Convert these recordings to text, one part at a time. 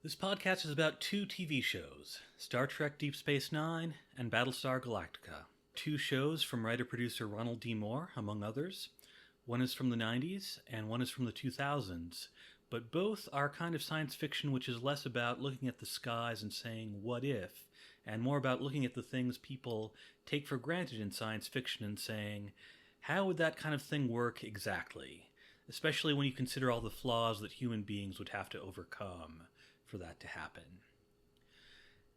This podcast is about two TV shows, Star Trek Deep Space Nine and Battlestar Galactica. Two shows from writer-producer Ronald D. Moore, among others. One is from the 90s and one is from the 2000s, but both are kind of science fiction which is less about looking at the skies and saying, what if, and more about looking at the things people take for granted in science fiction and saying, how would that kind of thing work exactly? Especially when you consider all the flaws that human beings would have to overcome for that to happen.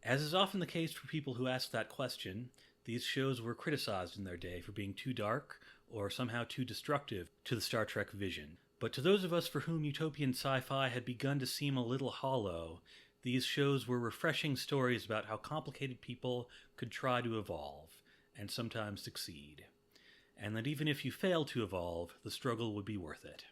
As is often the case for people who ask that question, these shows were criticized in their day for being too dark or somehow too destructive to the Star Trek vision. But to those of us for whom utopian sci-fi had begun to seem a little hollow, these shows were refreshing stories about how complicated people could try to evolve, and sometimes succeed. And that even if you failed to evolve, the struggle would be worth it.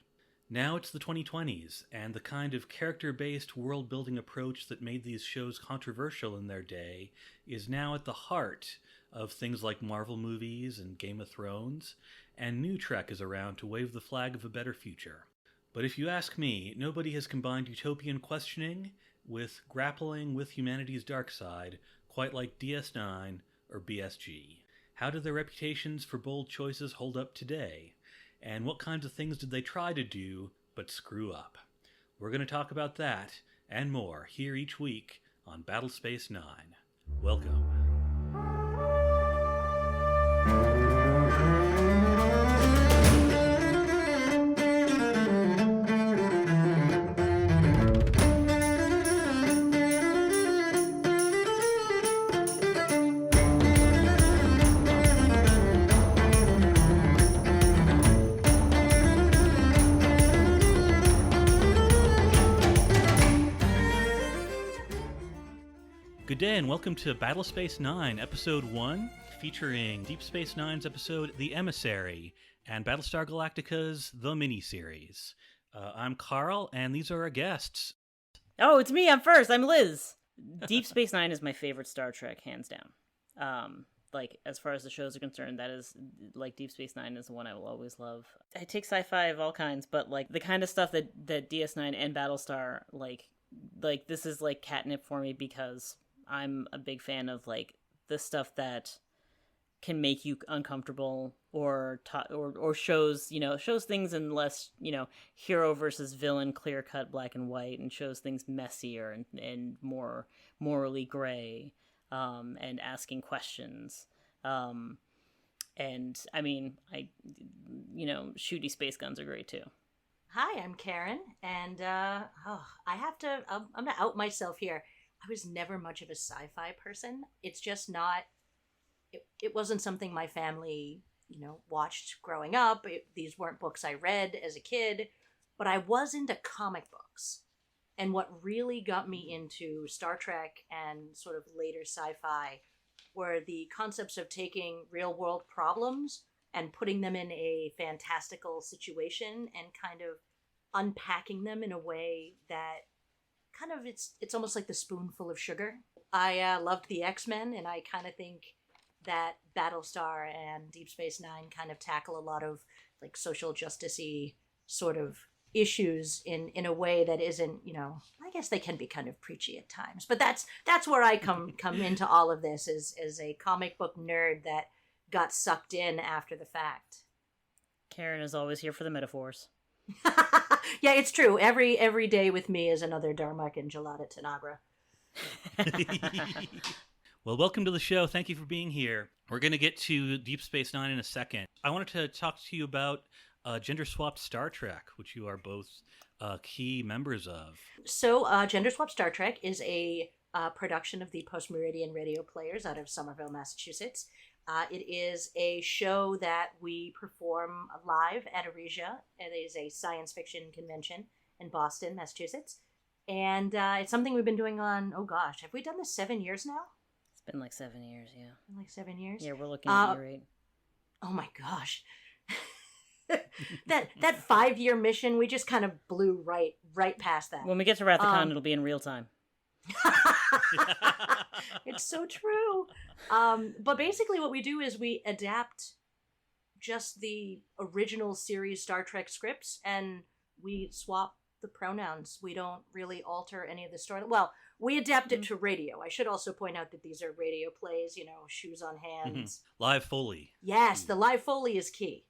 Now it's the 2020s, and the kind of character-based world-building approach that made these shows controversial in their day is now at the heart of things like Marvel movies and Game of Thrones, and new Trek is around to wave the flag of a better future. But if you ask me, nobody has combined utopian questioning with grappling with humanity's dark side quite like DS9 or BSG. How do their reputations for bold choices hold up today? And what kinds of things did they try to do, but screw up? We're going to talk about that and more here each week on Battlespace 9. Welcome. Good day and welcome to Battlespace 9, Episode 1, featuring Deep Space Nine's episode The Emissary and Battlestar Galactica's The Miniseries. I'm Carl, and these are our guests. Oh, it's me, I'm first, I'm Liz! Deep Space Nine is my favorite Star Trek, hands down. As far as the shows are concerned, that is, Deep Space Nine is the one I will always love. I take sci-fi of all kinds, but, the kind of stuff that DS9 and Battlestar, this is, catnip for me because I'm a big fan of the stuff that can make you uncomfortable or shows things in less hero versus villain, clear cut black and white, and shows things messier and more morally gray, and asking questions. And I mean, shooty space guns are great too. Hi, I'm Karen, and I'm gonna out myself here. I was never much of a sci-fi person. It's just not, it wasn't something my family, watched growing up. These weren't books I read as a kid, but I was into comic books. And what really got me into Star Trek and sort of later sci-fi were the concepts of taking real-world problems and putting them in a fantastical situation and kind of unpacking them in a way that kind of it's almost like the spoonful of sugar. I loved the X-Men, and I kind of think that Battlestar and Deep Space Nine kind of tackle a lot of social justice-y sort of issues in a way that isn't, I guess they can be kind of preachy at times. But that's where I come into all of this as a comic book nerd that got sucked in after the fact. Karen is always here for the metaphors. Yeah, it's true. Every day with me is another Darmok and Gelada Tanagra. Well, welcome to the show. Thank you for being here. We're going to get to Deep Space Nine in a second. I wanted to talk to you about gender-swapped Star Trek, which you are both key members of. So, Gender-swapped Star Trek is a production of the Post Meridian Radio Players out of Somerville, Massachusetts. It is a show that we perform live at Aresia. It is a science fiction convention in Boston, Massachusetts. And it's something we've been doing on, have we done this 7 years now? It's been 7 years, yeah. Been 7 years? Yeah, we're looking at your rate. Oh my gosh. that 5-year mission, we just kind of blew right past that. When we get to Wrathacon, it'll be in real time. It's so true. But basically what we do is we adapt just the original series Star Trek scripts, and we swap the pronouns. We don't really alter any of the story. Well, we adapt it to radio. I should also point out that these are radio plays, shoes on hands. Live Foley. Yes, the live Foley is key.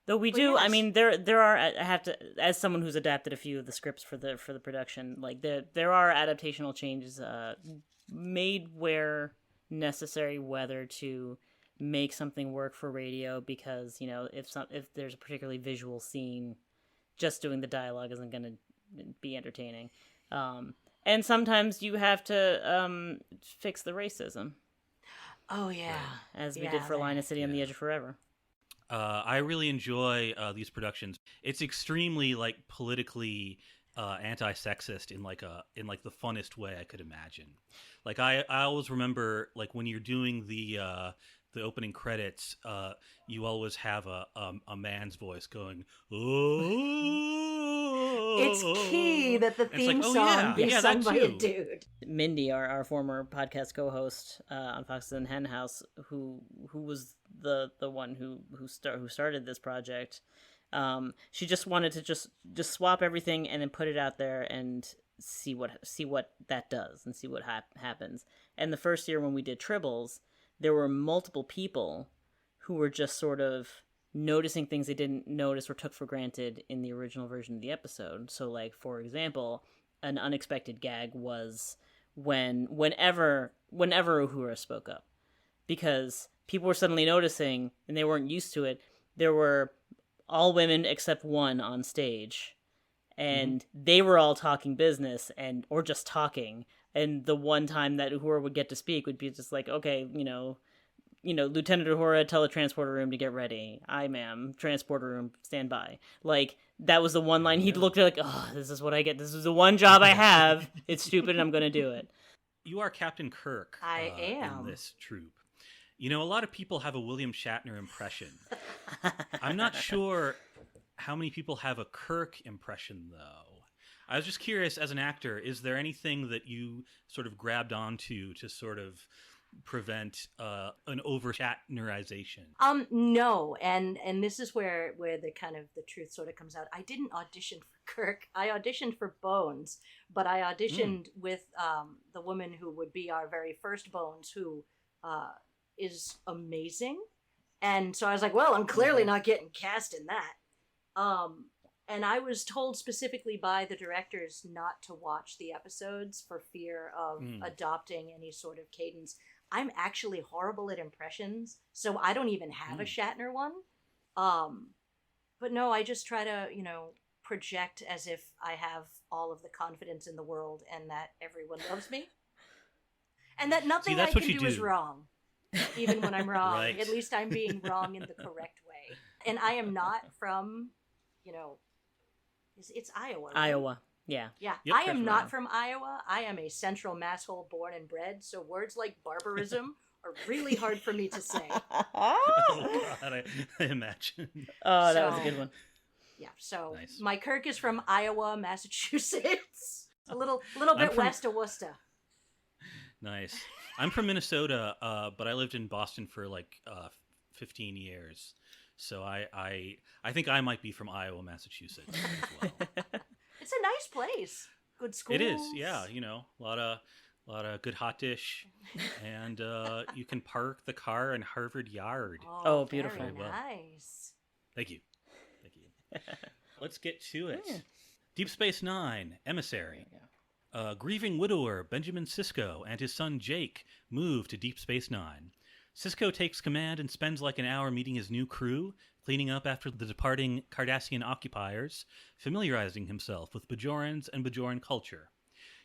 Though we But do, I yes. mean, there are. I have to, as someone who's adapted a few of the scripts for the production, like there are adaptational changes made where necessary, whether to make something work for radio, because if there's a particularly visual scene, just doing the dialogue isn't going to be entertaining, and sometimes you have to fix the racism. Oh yeah, as we did for Line City on the Edge of Forever. I really enjoy these productions. It's extremely politically anti-sexist in the funnest way I could imagine. I always remember when you're doing the opening credits, you always have a man's voice going, "Oh." It's key that the theme song be sung by a dude. Mindy, our former podcast co-host on Fox's and Hen House, who was the one who started this project, she just wanted to just swap everything and then put it out there and see what that does and see what happens. And the first year when we did Tribbles, there were multiple people who were just sort of noticing things they didn't notice or took for granted in the original version of the episode. So, for example, an unexpected gag was whenever Uhura spoke up, because people were suddenly noticing, and they weren't used to it, there were all women except one on stage, and they were all talking business or just talking, and the one time that Uhura would get to speak would be just okay, Lieutenant Uhura, tell the transporter room to get ready. Aye, ma'am. Transporter room, stand by. That was the one line he'd looked at oh, this is what I get. This is the one job I have. It's stupid and I'm going to do it. You are Captain Kirk. I am. In this troupe. A lot of people have a William Shatner impression. I'm not sure how many people have a Kirk impression, though. I was just curious, as an actor, is there anything that you sort of grabbed onto to sort of prevent an over-Shatnerization? No, and this is where the kind of the truth sort of comes out. I didn't audition for Kirk. I auditioned for Bones, but I auditioned with the woman who would be our very first Bones, who is amazing. And so I was like, well, I'm clearly not getting cast in that. And I was told specifically by the directors not to watch the episodes for fear of adopting any sort of cadence. I'm actually horrible at impressions, so I don't even have a Shatner one. But no, I just try to, project as if I have all of the confidence in the world and that everyone loves me. And that nothing I can do is wrong, even when I'm wrong. Right. At least I'm being wrong in the correct way. And I am not from, it's Iowa. Right? Iowa. Yeah. Yeah. Yep, I am not from Iowa. I am a central masshole born and bred, so words like barbarism are really hard for me to say. Oh, God, I imagine. Oh, that was a good one. Yeah, so Nice. My Kirk is from Iowa, Massachusetts. A little bit west of Worcester. Nice. I'm from Minnesota, but I lived in Boston for 15 years. So I think I might be from Iowa, Massachusetts as well. It's a nice place. Good schools. It is, yeah. A lot of good hot dish, and you can park the car in Harvard Yard. Oh, beautiful. Very well. nice. Thank you. Let's get to it. Deep Space Nine, Emissary. Grieving widower Benjamin Sisko and his son Jake move to Deep Space Nine. Sisko takes command and spends an hour meeting his new crew, cleaning up after the departing Cardassian occupiers, familiarizing himself with Bajorans and Bajoran culture.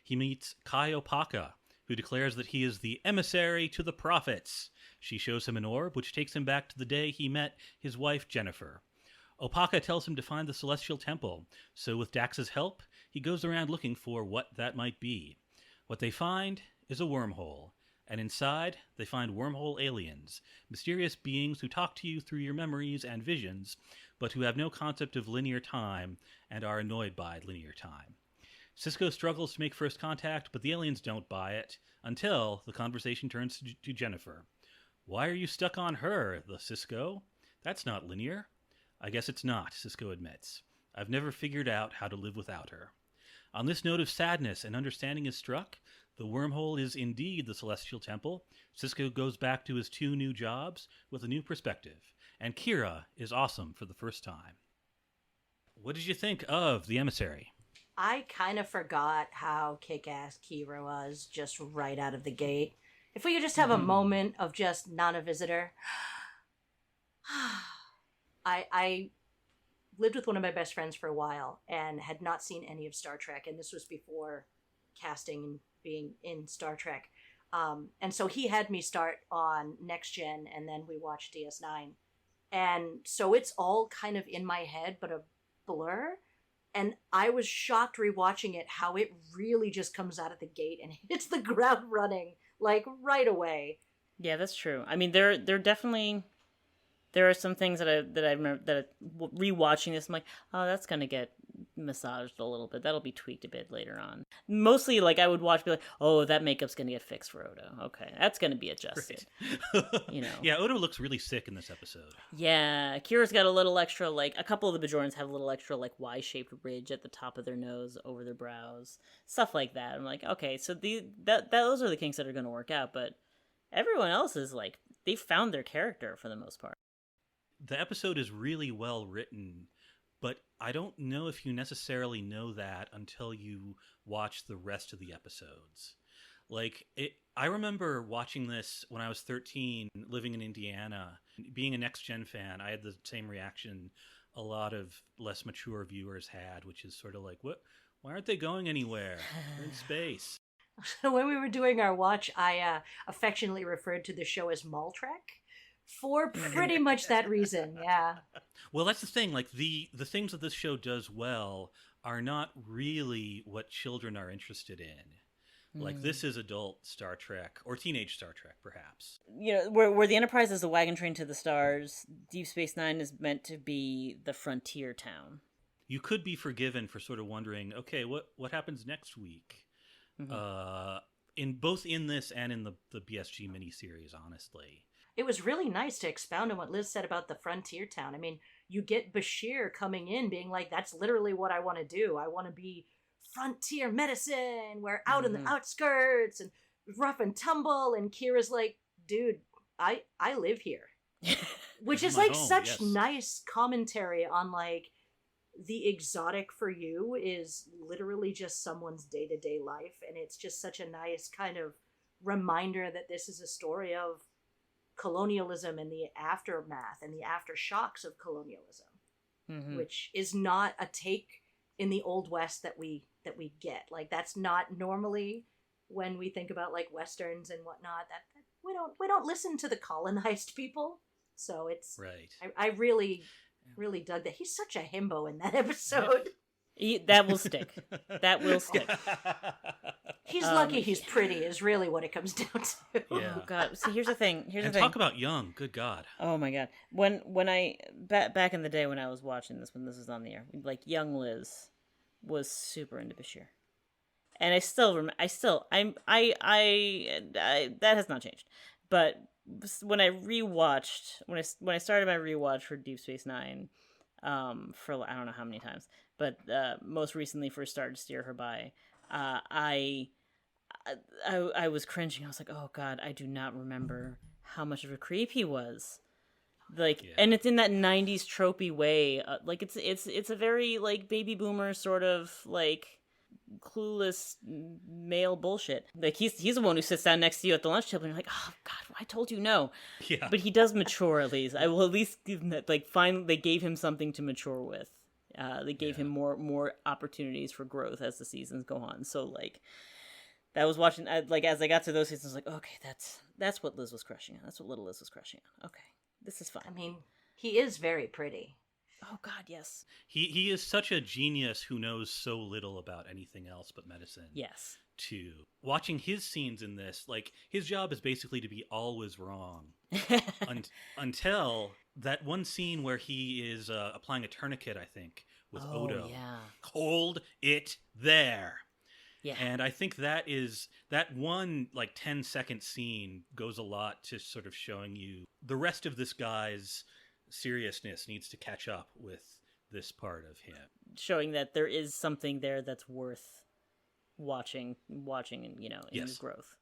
He meets Kai Opaka, who declares that he is the emissary to the prophets. She shows him an orb, which takes him back to the day he met his wife Jennifer. Opaka tells him to find the Celestial Temple, so with Dax's help, he goes around looking for what that might be. What they find is a wormhole, and inside, they find wormhole aliens, mysterious beings who talk to you through your memories and visions, but who have no concept of linear time and are annoyed by linear time. Sisko struggles to make first contact, but the aliens don't buy it, until the conversation turns to Jennifer. Why are you stuck on her, the Sisko? That's not linear. I guess it's not, Sisko admits. I've never figured out how to live without her. On this note of sadness, an understanding is struck. The wormhole is indeed the Celestial Temple. Sisko goes back to his 2 new jobs with a new perspective. And Kira is awesome for the first time. What did you think of The Emissary? I kind of forgot how kick-ass Kira was just right out of the gate. If we could just have a moment of just not a visitor. I lived with one of my best friends for a while and had not seen any of Star Trek, and this was before casting and being in Star Trek. And so he had me start on Next Gen, and then we watched DS9. And so it's all kind of in my head, but a blur. And I was shocked rewatching it how it really just comes out of the gate and hits the ground running, like, right away. Yeah, that's true. I mean, there definitely... There are some things that I remember that rewatching this, I'm like, oh, that's gonna get massaged a little bit. That'll be tweaked a bit later on. Mostly, like, I would watch, be like, oh, that makeup's gonna get fixed for Odo. Okay, that's gonna be adjusted. Right. You know. Yeah, Odo looks really sick in this episode. Yeah, Kira's got a little extra, like, a couple of the Bajorans have a little extra, like, Y-shaped ridge at the top of their nose, over their brows, stuff like that. I'm like, okay, so those are the kinks that are gonna work out, but everyone else is like, they found their character for the most part. The episode is really well written, but I don't know if you necessarily know that until you watch the rest of the episodes. Like, I remember watching this when I was 13, living in Indiana. Being a Next Gen fan, I had the same reaction a lot of less mature viewers had, which is sort of like, what? Why aren't they going anywhere? They're in space. So when we were doing our watch, I affectionately referred to the show as Mall Trek. For pretty much that reason, yeah. Well, that's the thing. Like, the things that this show does well are not really what children are interested in. Like, this is adult Star Trek, or teenage Star Trek, perhaps. You know, where the Enterprise is the wagon train to the stars, Deep Space Nine is meant to be the frontier town. You could be forgiven for sort of wondering, okay, what happens next week? In this and in the BSG miniseries, honestly. It was really nice to expound on what Liz said about the frontier town. I mean, you get Bashir coming in being like, that's literally what I want to do. I want to be frontier medicine. We're out in the outskirts and rough and tumble. And Kira's like, dude, I live here. Which is like home, such yes. nice commentary on like the exotic for you is literally just someone's day-to-day life. And it's just such a nice kind of reminder that this is a story of colonialism and the aftermath and the aftershocks of colonialism, which is not a take in the Old West that we get. Like, that's not normally when we think about like Westerns and whatnot, that we don't listen to the colonized people. So it's right. I really dug that. He's such a himbo in that episode. That will stick. That will stick. He's lucky he's pretty is really what it comes down to. Yeah. Oh God! See, here's the thing. Talk about young. Good God. Oh my God! When I back in the day when I was watching this, when this was on the air, like young Liz was super into Bashir, and I that has not changed. But when I rewatched, when I started my rewatch for Deep Space Nine, for I don't know how many times, but most recently for Star to Steer Her By, I was cringing. I was like, oh God, I do not remember how much of a creep he was. Like, yeah. And it's in that 90s tropey way. Like, it's a very, like, baby boomer sort of, like, clueless male bullshit. Like, he's the one who sits down next to you at the lunch table and you're like, oh God, I told you no. Yeah. But he does mature at least. I will at least give him that, like, finally they gave him something to mature with. They gave him more opportunities for growth as the seasons go on. So, like, that was watching, like, as I got to those seasons, I was like, okay, that's what Liz was crushing on. That's what little Liz was crushing on. Okay, this is fine. I mean, he is very pretty. Oh God, yes. He is such a genius who knows so little about anything else but medicine. Yes. Too. Watching his scenes in this, like, his job is basically to be always wrong. Until that one scene where he is applying a tourniquet, I think, with Odo. Yeah. Hold it there. Yeah. And I think that one, like, 10-second scene goes a lot to sort of showing you the rest of this guy's seriousness needs to catch up with this part of him. showing that there is something there that's worth watching, and in Yes. his growth.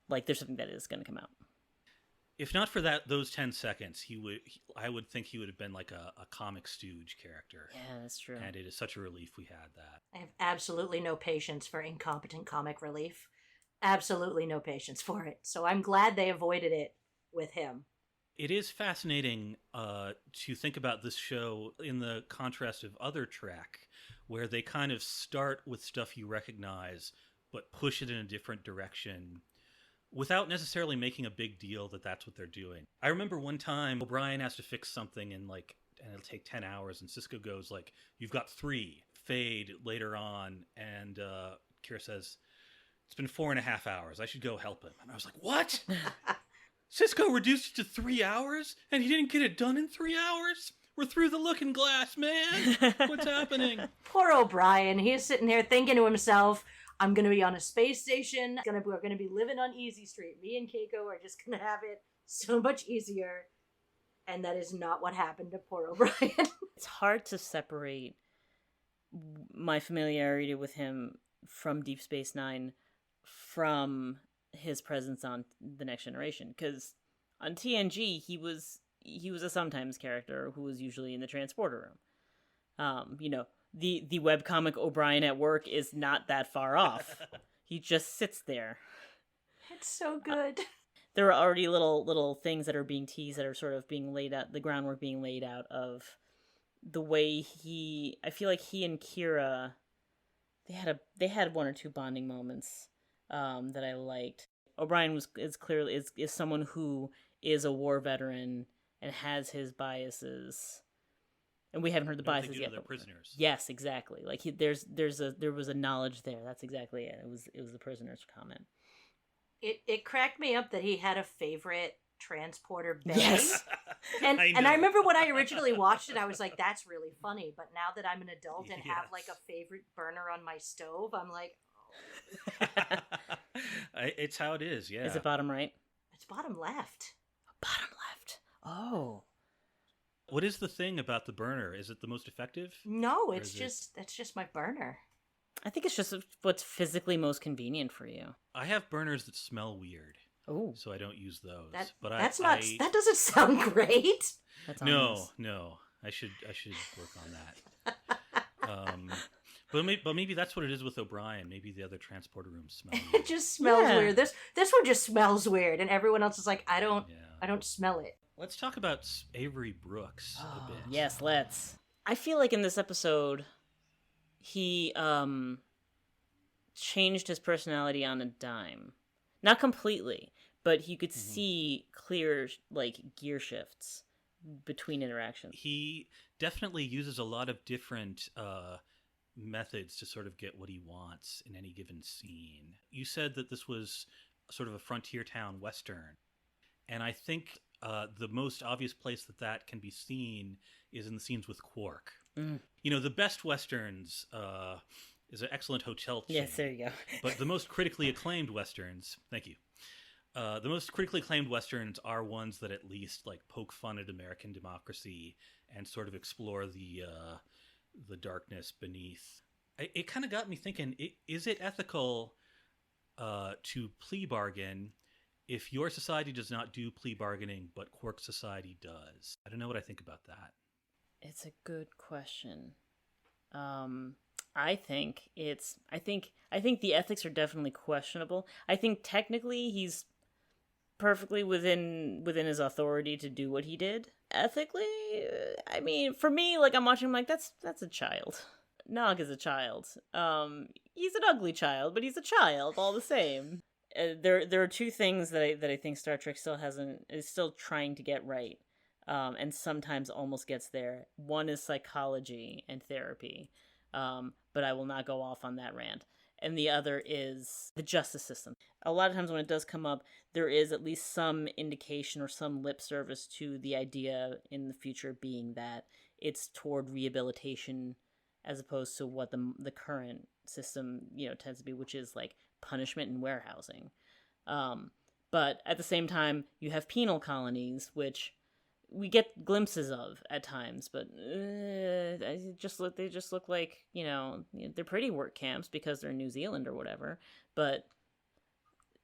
Like there's something that is going to come out. If not for those 10 seconds, I would think he would have been like a comic stooge character. Yeah, that's true. And it is such a relief we had that. I have absolutely no patience for incompetent comic relief. Absolutely no patience for it. So I'm glad they avoided it with him. It is fascinating to think about this show in the contrast of other Trek, where they kind of start with stuff you recognize, but push it in a different direction without necessarily making a big deal that that's what they're doing. I remember one time O'Brien has to fix something and it'll take 10 hours, and Sisko goes like, "You've got 3." Fade later on, and Kira says, "It's been 4.5 hours. I should go help him." And I was like, "What?" Sisko reduced it to 3 hours, and he didn't get it done in 3 hours? We're through the looking glass, man. What's happening? Poor O'Brien. He's sitting there thinking to himself, I'm going to be on a space station. We're going to be living on Easy Street. Me and Keiko are just going to have it so much easier. And that is not what happened to poor O'Brien. It's hard to separate my familiarity with him from Deep Space Nine from his presence on The Next Generation. Because on TNG, he was a sometimes character who was usually in the transporter room. The webcomic O'Brien at work is not that far off. He just sits there. It's so good. There are already little things that are being teased that are sort of being laid out, the groundwork being laid out of the way I feel like he and Kira, they had one or two bonding moments that I liked. O'Brien is clearly someone who is a war veteran and has his biases. And we haven't heard the biases yet. They're prisoners. Yes, exactly. Like there was a knowledge there. That's exactly it. It was the prisoners comment. It cracked me up that he had a favorite transporter bay. Yes. And I remember when I originally watched it, I was like, that's really funny. But now that I'm an adult and have like a favorite burner on my stove, I'm like, It's how it is, yeah. Is it bottom right? It's bottom left. Bottom left. Oh. What is the thing about the burner? Is it the most effective? No, that's just my burner. I think it's just what's physically most convenient for you. I have burners that smell weird. Oh. So I don't use those. That doesn't sound great. That's No. I should work on that. But maybe that's what it is with O'Brien. Maybe the other transporter rooms smell weird. It just smells weird. This one just smells weird, and everyone else is like, I don't smell it. Let's talk about Avery Brooks a bit. Yes, let's. I feel like in this episode, he changed his personality on a dime. Not completely, but you could see clear gear shifts between interactions. He definitely uses a lot of different methods to sort of get what he wants in any given scene. You said that this was sort of a frontier town western, and I think the most obvious place that can be seen is in the scenes with Quark. The best westerns is an excellent hotel chain. Yes, there you go. But the most critically acclaimed westerns, thank you. The most critically acclaimed westerns are ones that at least poke fun at American democracy and sort of explore the darkness beneath. It kind of got me thinking: is it ethical to plea bargain if your society does not do plea bargaining, but Quark society does? I don't know what I think about that. It's a good question. I think the ethics are definitely questionable. I think technically he's perfectly within his authority to do what he did. Ethically, I mean, for me, I'm watching him that's a child. Nog is a child. He's an ugly child, but he's a child all the same. There are two things that I think Star Trek is still trying to get right, and sometimes almost gets there. One is psychology and therapy, but I will not go off on that rant. And the other is the justice system. A lot of times when it does come up, there is at least some indication or some lip service to the idea in the future being that it's toward rehabilitation as opposed to what the current system tends to be, which is punishment and warehousing. But at the same time, you have penal colonies, which we get glimpses of at times, but they just look like, they're pretty work camps because they're in New Zealand or whatever, but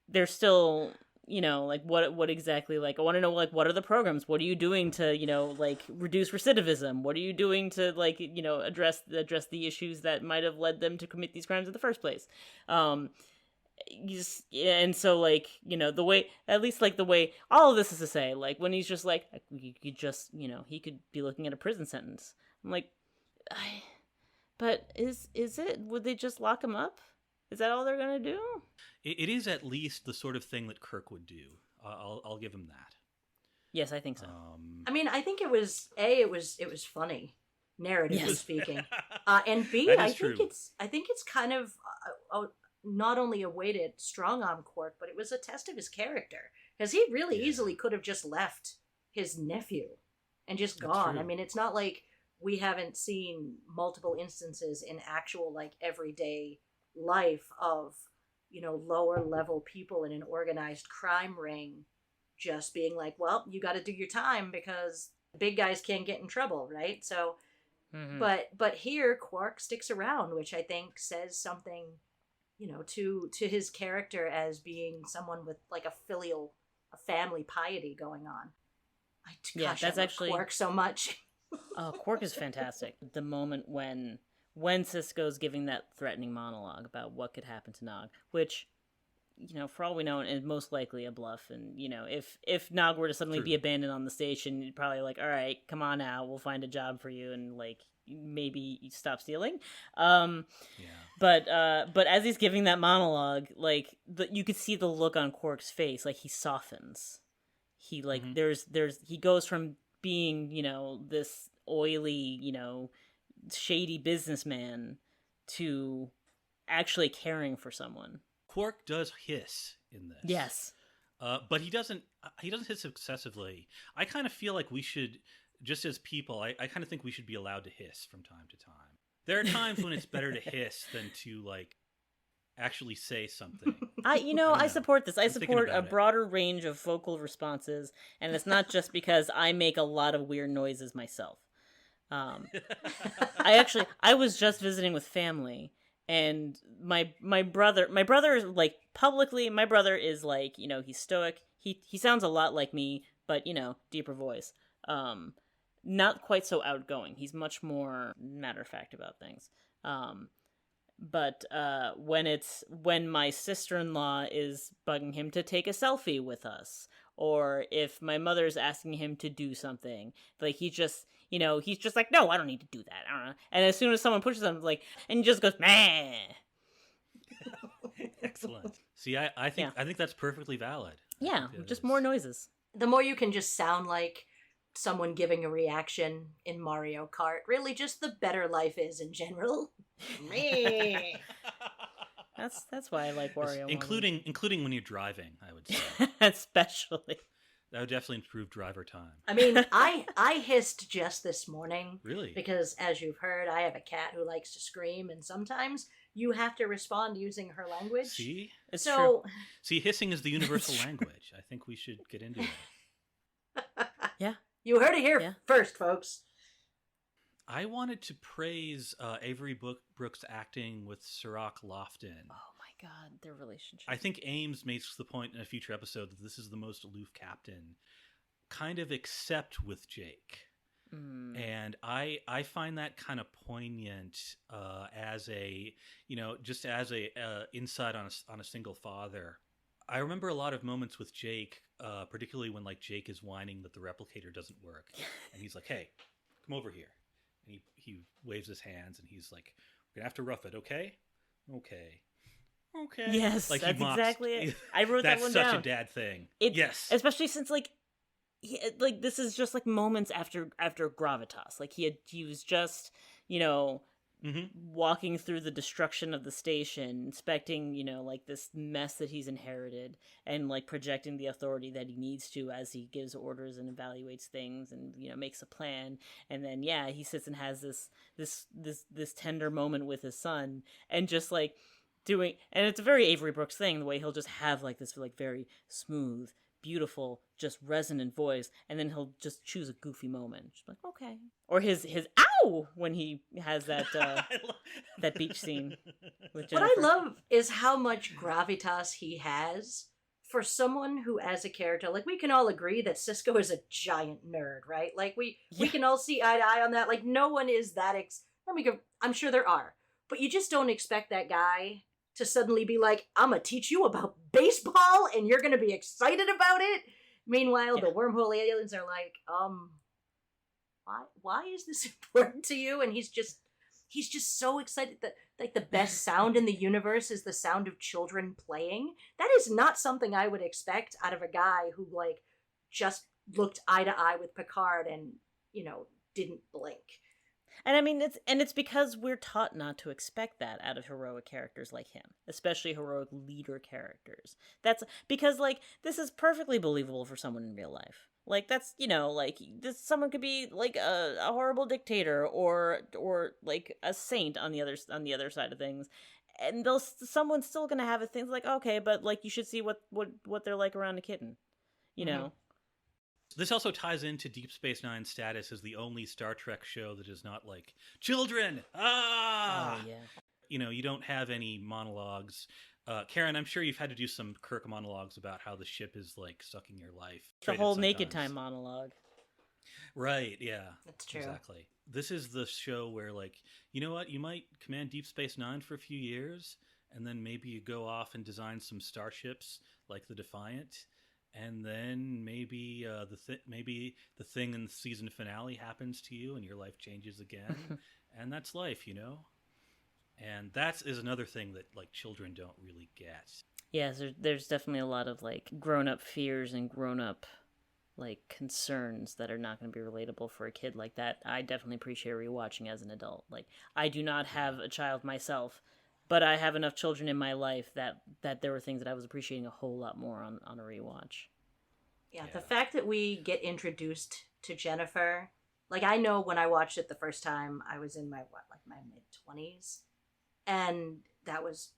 they're still, like what exactly, like I want to know, like, what are the programs? What are you doing to, like reduce recidivism? What are you doing to, like, address the issues that might have led them to commit these crimes in the first place? And so, like, the way, at least, like, the way all of this is to say, like, when he's just like, you could just, he could be looking at a prison sentence. I'm like, but is it, would they just lock him up? Is that all they're gonna do? It is at least the sort of thing that Kirk would do. I'll give him that. Yes, I think so. I mean, I think it was funny, narratively speaking, and B, I think it's kind of not only a way to strong arm Quark, but it was a test of his character, because he really easily could have just left his nephew and just gone. I mean, it's not like we haven't seen multiple instances in actual, like, everyday life of, lower level people in an organized crime ring just being like, well, you got to do your time because big guys can't get in trouble, right? So, but here Quark sticks around, which I think says something, to his character as being someone with, like, a family piety going on. I love Quark so much. Oh, Quark is fantastic. The moment when Sisko's giving that threatening monologue about what could happen to Nog, which, for all we know, is most likely a bluff. And, if Nog were to suddenly be abandoned on the station, you'd probably like, all right, come on out, we'll find a job for you, and, like, maybe you stop stealing. But as he's giving that monologue, like, you could see the look on Quark's face, like, he softens. He, like, he goes from being, this oily, shady businessman to actually caring for someone. Quark does hiss in this. Yes. But he doesn't hiss excessively. I kind of feel like we should, just as people, I kind of think we should be allowed to hiss from time to time. There are times when it's better to hiss than to, like, actually say something. I support this. I support a broader range of vocal responses, and it's not just because I make a lot of weird noises myself. I was just visiting with family, and my brother is, like, publicly, my brother is, like, he's stoic. He sounds a lot like me, but, deeper voice. Not quite so outgoing. He's much more matter of fact about things. But when my sister-in-law is bugging him to take a selfie with us, or if my mother's asking him to do something, like, he's just like, no, I don't need to do that. I don't know. And as soon as someone pushes him, like, and he just goes, meh. Excellent. See, I think that's perfectly valid. Yeah, just more noises. The more you can just sound like someone giving a reaction in Mario Kart, really, just the better life is in general. That's why I like Wario. Including when you're driving, I would say. Especially. That would definitely improve driver time. I mean, I hissed just this morning. Really? Because, as you've heard, I have a cat who likes to scream, and sometimes you have to respond using her language. See? It's true. See, hissing is the universal language. I think we should get into it. Yeah. You heard it here first, folks. I wanted to praise Avery Brooks' acting with Sirach Lofton. Oh my god, their relationship. I think Ames makes the point in a future episode that this is the most aloof captain, kind of except with Jake. And I find that kind of poignant as a, just as a insight on a single father. I remember a lot of moments with Jake, particularly when, like, Jake is whining that the replicator doesn't work, and he's like, "Hey, come over here," and he waves his hands, and he's like, "We're gonna have to rough it, okay? Okay." Yes, like, that's exactly it. I wrote that one down. That's such a dad thing. Yes, especially since, like, this is just, like, moments after gravitas. Like, he was just, walking through the destruction of the station, inspecting, like, this mess that he's inherited, and, like, projecting the authority that he needs to as he gives orders and evaluates things and, makes a plan. And then, he sits and has this tender moment with his son, and just, like, and it's a very Avery Brooks thing, the way he'll just have, like, this, like, very smooth, beautiful, just resonant voice, and then he'll just choose a goofy moment. Just like, okay. Or his ow when he has that that beach scene with What Jennifer. I love is how much gravitas he has for someone who, as a character, like, we can all agree that Cisco is a giant nerd, right? Like, we can all see eye to eye on that. Like, no one is that I'm sure there are, but you just don't expect that guy to suddenly be like, I'm gonna teach you about baseball and you're gonna be excited about it. Meanwhile, the wormhole aliens are like, why is this important to you? And he's just so excited that, like, the best sound in the universe is the sound of children playing. That is not something I would expect out of a guy who, like, just looked eye to eye with Picard and, didn't blink. And I mean, it's because we're taught not to expect that out of heroic characters like him, especially heroic leader characters. That's because, like, this is perfectly believable for someone in real life. Like, that's, like, someone could be like a horrible dictator or like a saint on the other side of things, and someone's still gonna have a thing like, okay, but, like, you should see what they're like around a kitten, know. This also ties into Deep Space Nine's status as the only Star Trek show that is not like, children! Ah! Oh, yeah. You don't have any monologues. Karen, I'm sure you've had to do some Kirk monologues about how the ship is, like, sucking your life. The whole naked time monologue. Right, yeah. That's true. Exactly. This is the show where, like, you know what? You might command Deep Space Nine for a few years, and then maybe you go off and design some starships like the Defiant, and then maybe the thing in the season finale happens to you and your life changes again. And that's life, And that is another thing that, like, children don't really get. Yes, there's definitely a lot of, like, grown-up fears and grown-up, like, concerns that are not going to be relatable for a kid like that. I definitely appreciate rewatching as an adult. Like, I do not have a child myself, but I have enough children in my life that there were things that I was appreciating a whole lot more on a rewatch. Yeah, the fact that we get introduced to Jennifer, like, I know when I watched it the first time, I was in my mid-20s. And that was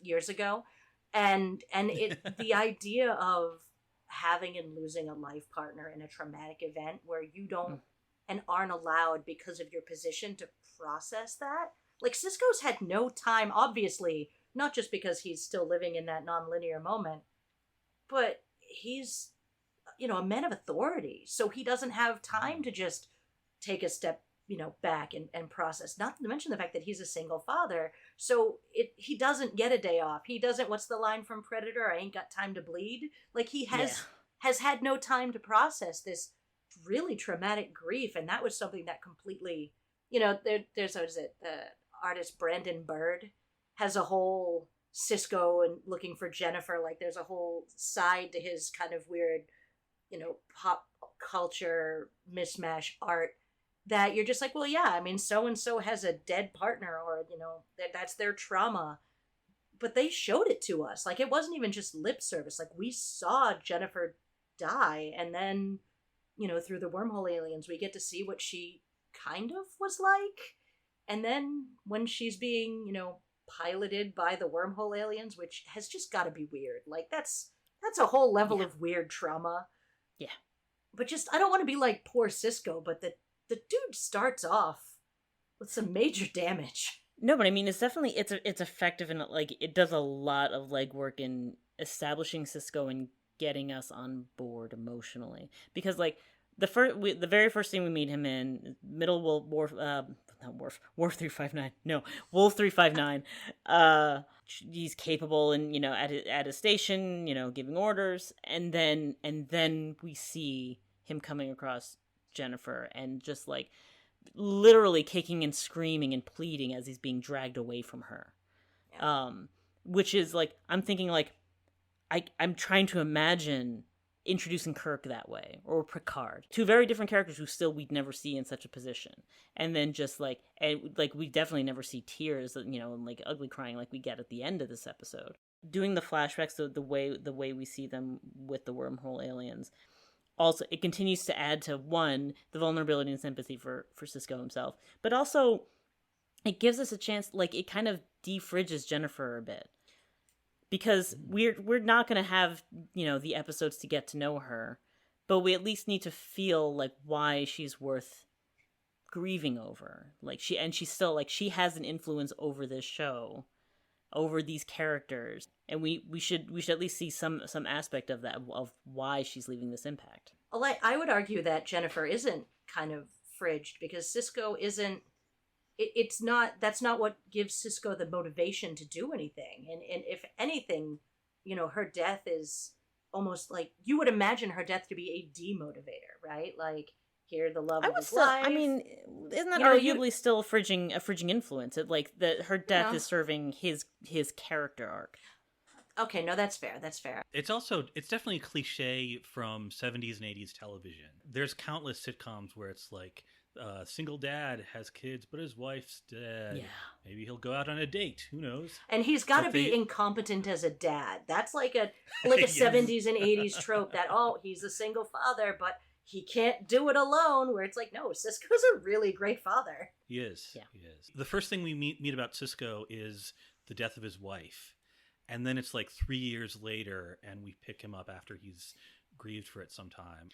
years ago. And the idea of having and losing a life partner in a traumatic event where you don't and aren't allowed because of your position to process that. Like, Cisco's had no time, obviously, not just because he's still living in that non-linear moment, but he's, a man of authority. So he doesn't have time to just take a step back and process, not to mention the fact that he's a single father. So he doesn't get a day off. He doesn't, what's the line from Predator? I ain't got time to bleed. Like, he has had no time to process this really traumatic grief. And that was something that completely, there's, what is it? The artist Brandon Bird has a whole Cisco and looking for Jennifer. Like, there's a whole side to his kind of weird, pop culture mismatch art that you're just like, well, yeah, I mean, so-and-so has a dead partner or, that's their trauma. But they showed it to us. Like, it wasn't even just lip service. Like, we saw Jennifer die. And then, through the wormhole aliens, we get to see what she kind of was like. And then when she's being, piloted by the wormhole aliens, which has just got to be weird. Like, that's a whole level of weird trauma. Yeah. But just, I don't want to be like poor Cisco, but the dude starts off with some major damage. No, but I mean, it's definitely, it's effective, and, like, it does a lot of legwork in establishing Cisco and getting us on board emotionally. Because, like, the very first thing we meet him in, Wolf 359. No, Wolf 359. He's capable and, at his station, giving orders, and then we see him coming across Jennifer and just, like, literally kicking and screaming and pleading as he's being dragged away from her. Which is, like, I'm thinking, like, I'm trying to imagine introducing Kirk that way, or Picard, two very different characters who still we'd never see in such a position, and then just, like, we definitely never see tears, and, like, ugly crying like we get at the end of this episode. Doing the flashbacks, the way we see them with the wormhole aliens. Also, it continues to add to, one, the vulnerability and sympathy for Cisco himself, but also it gives us a chance, like, it kind of defridges Jennifer a bit. because we're not going to have, the episodes to get to know her, but we at least need to feel like why she's worth grieving over. Like she's still like, she has an influence over this show, over these characters, and we should at least see some aspect of that, of why she's leaving this impact. Well, I would argue that Jennifer isn't kind of fridged, because Cisco isn't. That's not what gives Cisco the motivation to do anything. And if anything, her death is almost like, you would imagine her death to be a demotivator, right? Like, here, the love of his life. I mean, isn't that arguably still a fridging influence? Like her death is serving his character arc. Okay, no, that's fair. That's fair. It's definitely a cliche from 70s and 80s television. There's countless sitcoms where it's like, single dad has kids, but his wife's dead. Yeah. Maybe he'll go out on a date. Who knows? And he's got to be incompetent as a dad. That's like a Yes. 70s and 80s trope that, he's a single father, but he can't do it alone, where it's like, no, Cisco's a really great father. He is. Yeah. He is. The first thing we meet about Cisco is the death of his wife. And then it's like 3 years later, and we pick him up after he's grieved for it some time.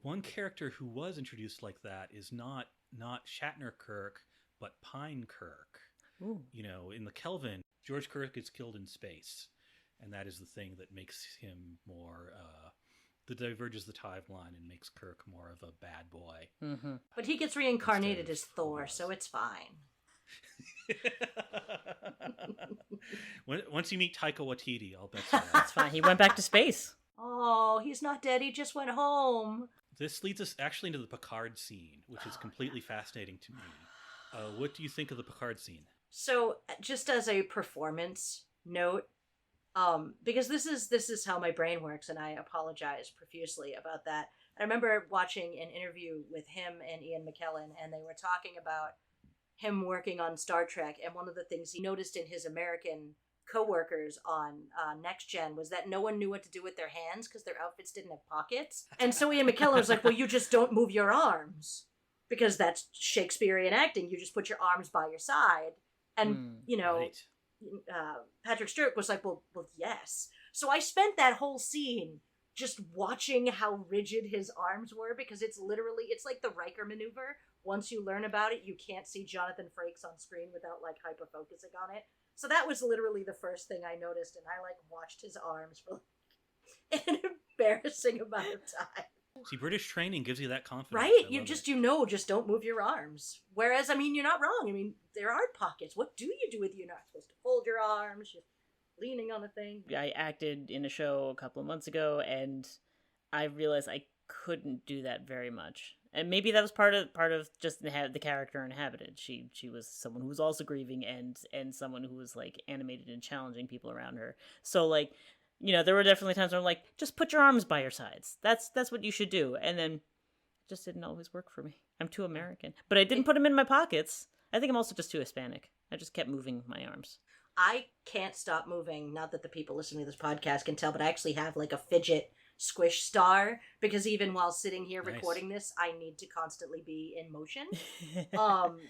One character who was introduced like that is not Shatner Kirk, but Pine Kirk. Ooh. In the Kelvin, George Kirk is killed in space, and that is the thing that makes him more, that diverges the timeline and makes Kirk more of a bad boy. Mm-hmm. But he gets reincarnated as Thor, so it's fine. Once you meet Taika Waititi, I'll bet you That's fine. He went back to space. Oh, he's not dead. He just went home. This leads us actually into the Picard scene, which is completely fascinating to me. What do you think of the Picard scene? So, just as a performance note, because this is how my brain works, and I apologize profusely about that. I remember watching an interview with him and Ian McKellen, and they were talking about him working on Star Trek, and one of the things he noticed in his American co-workers on Next Gen was that no one knew what to do with their hands because their outfits didn't have pockets. And so Ian McKellen was like, well, you just don't move your arms, because that's Shakespearean acting. You just put your arms by your side. And, Right. Patrick Stewart was like, well, yes. So I spent that whole scene just watching how rigid his arms were, because it's like the Riker maneuver. Once you learn about it, you can't see Jonathan Frakes on screen without like hyper-focusing on it. So that was literally the first thing I noticed, and I like watched his arms for like an embarrassing amount of time. See, British training gives you that confidence. Right? I You love just, it. just don't move your arms. Whereas, I mean, you're not wrong. I mean, there are pockets. What do you do with, you're not supposed to fold your arms, you're leaning on a thing. I acted in a show a couple of months ago, and I realized I couldn't do that very much. And maybe that was part of just the character inhabited. She was someone who was also grieving, and someone who was like animated and challenging people around her. So like, there were definitely times where I'm like, just put your arms by your sides. That's what you should do. And then it just didn't always work for me. I'm too American. But I didn't put them in my pockets. I think I'm also just too Hispanic. I just kept moving my arms. I can't stop moving. Not that the people listening to this podcast can tell, but I actually have like a fidget squish star, because even while sitting here Nice. recording this, I need to constantly be in motion.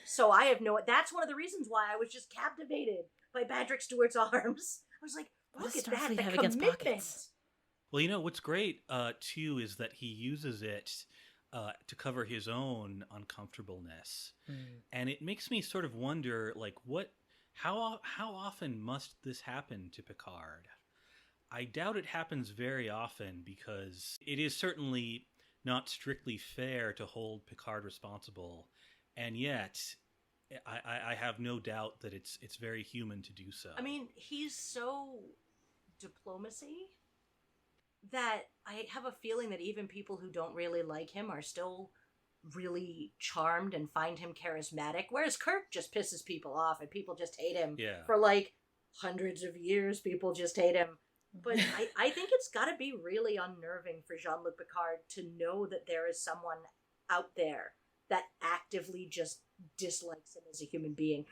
So I have that's one of the reasons why I was just captivated by Patrick Stewart's arms. I was like, look at that, Starfleet the have against commitment. pockets? Well, what's great, too, is that he uses it to cover his own uncomfortableness. And it makes me sort of wonder, like, how often must this happen to Picard? I doubt it happens very often, because it is certainly not strictly fair to hold Picard responsible, and yet I have no doubt that it's very human to do so. I mean, he's so diplomacy that I have a feeling that even people who don't really like him are still really charmed and find him charismatic, whereas Kirk just pisses people off and people just hate him. Yeah. For like hundreds of years, people just hate him. But I think it's got to be really unnerving for Jean-Luc Picard to know that there is someone out there that actively just dislikes him as a human being.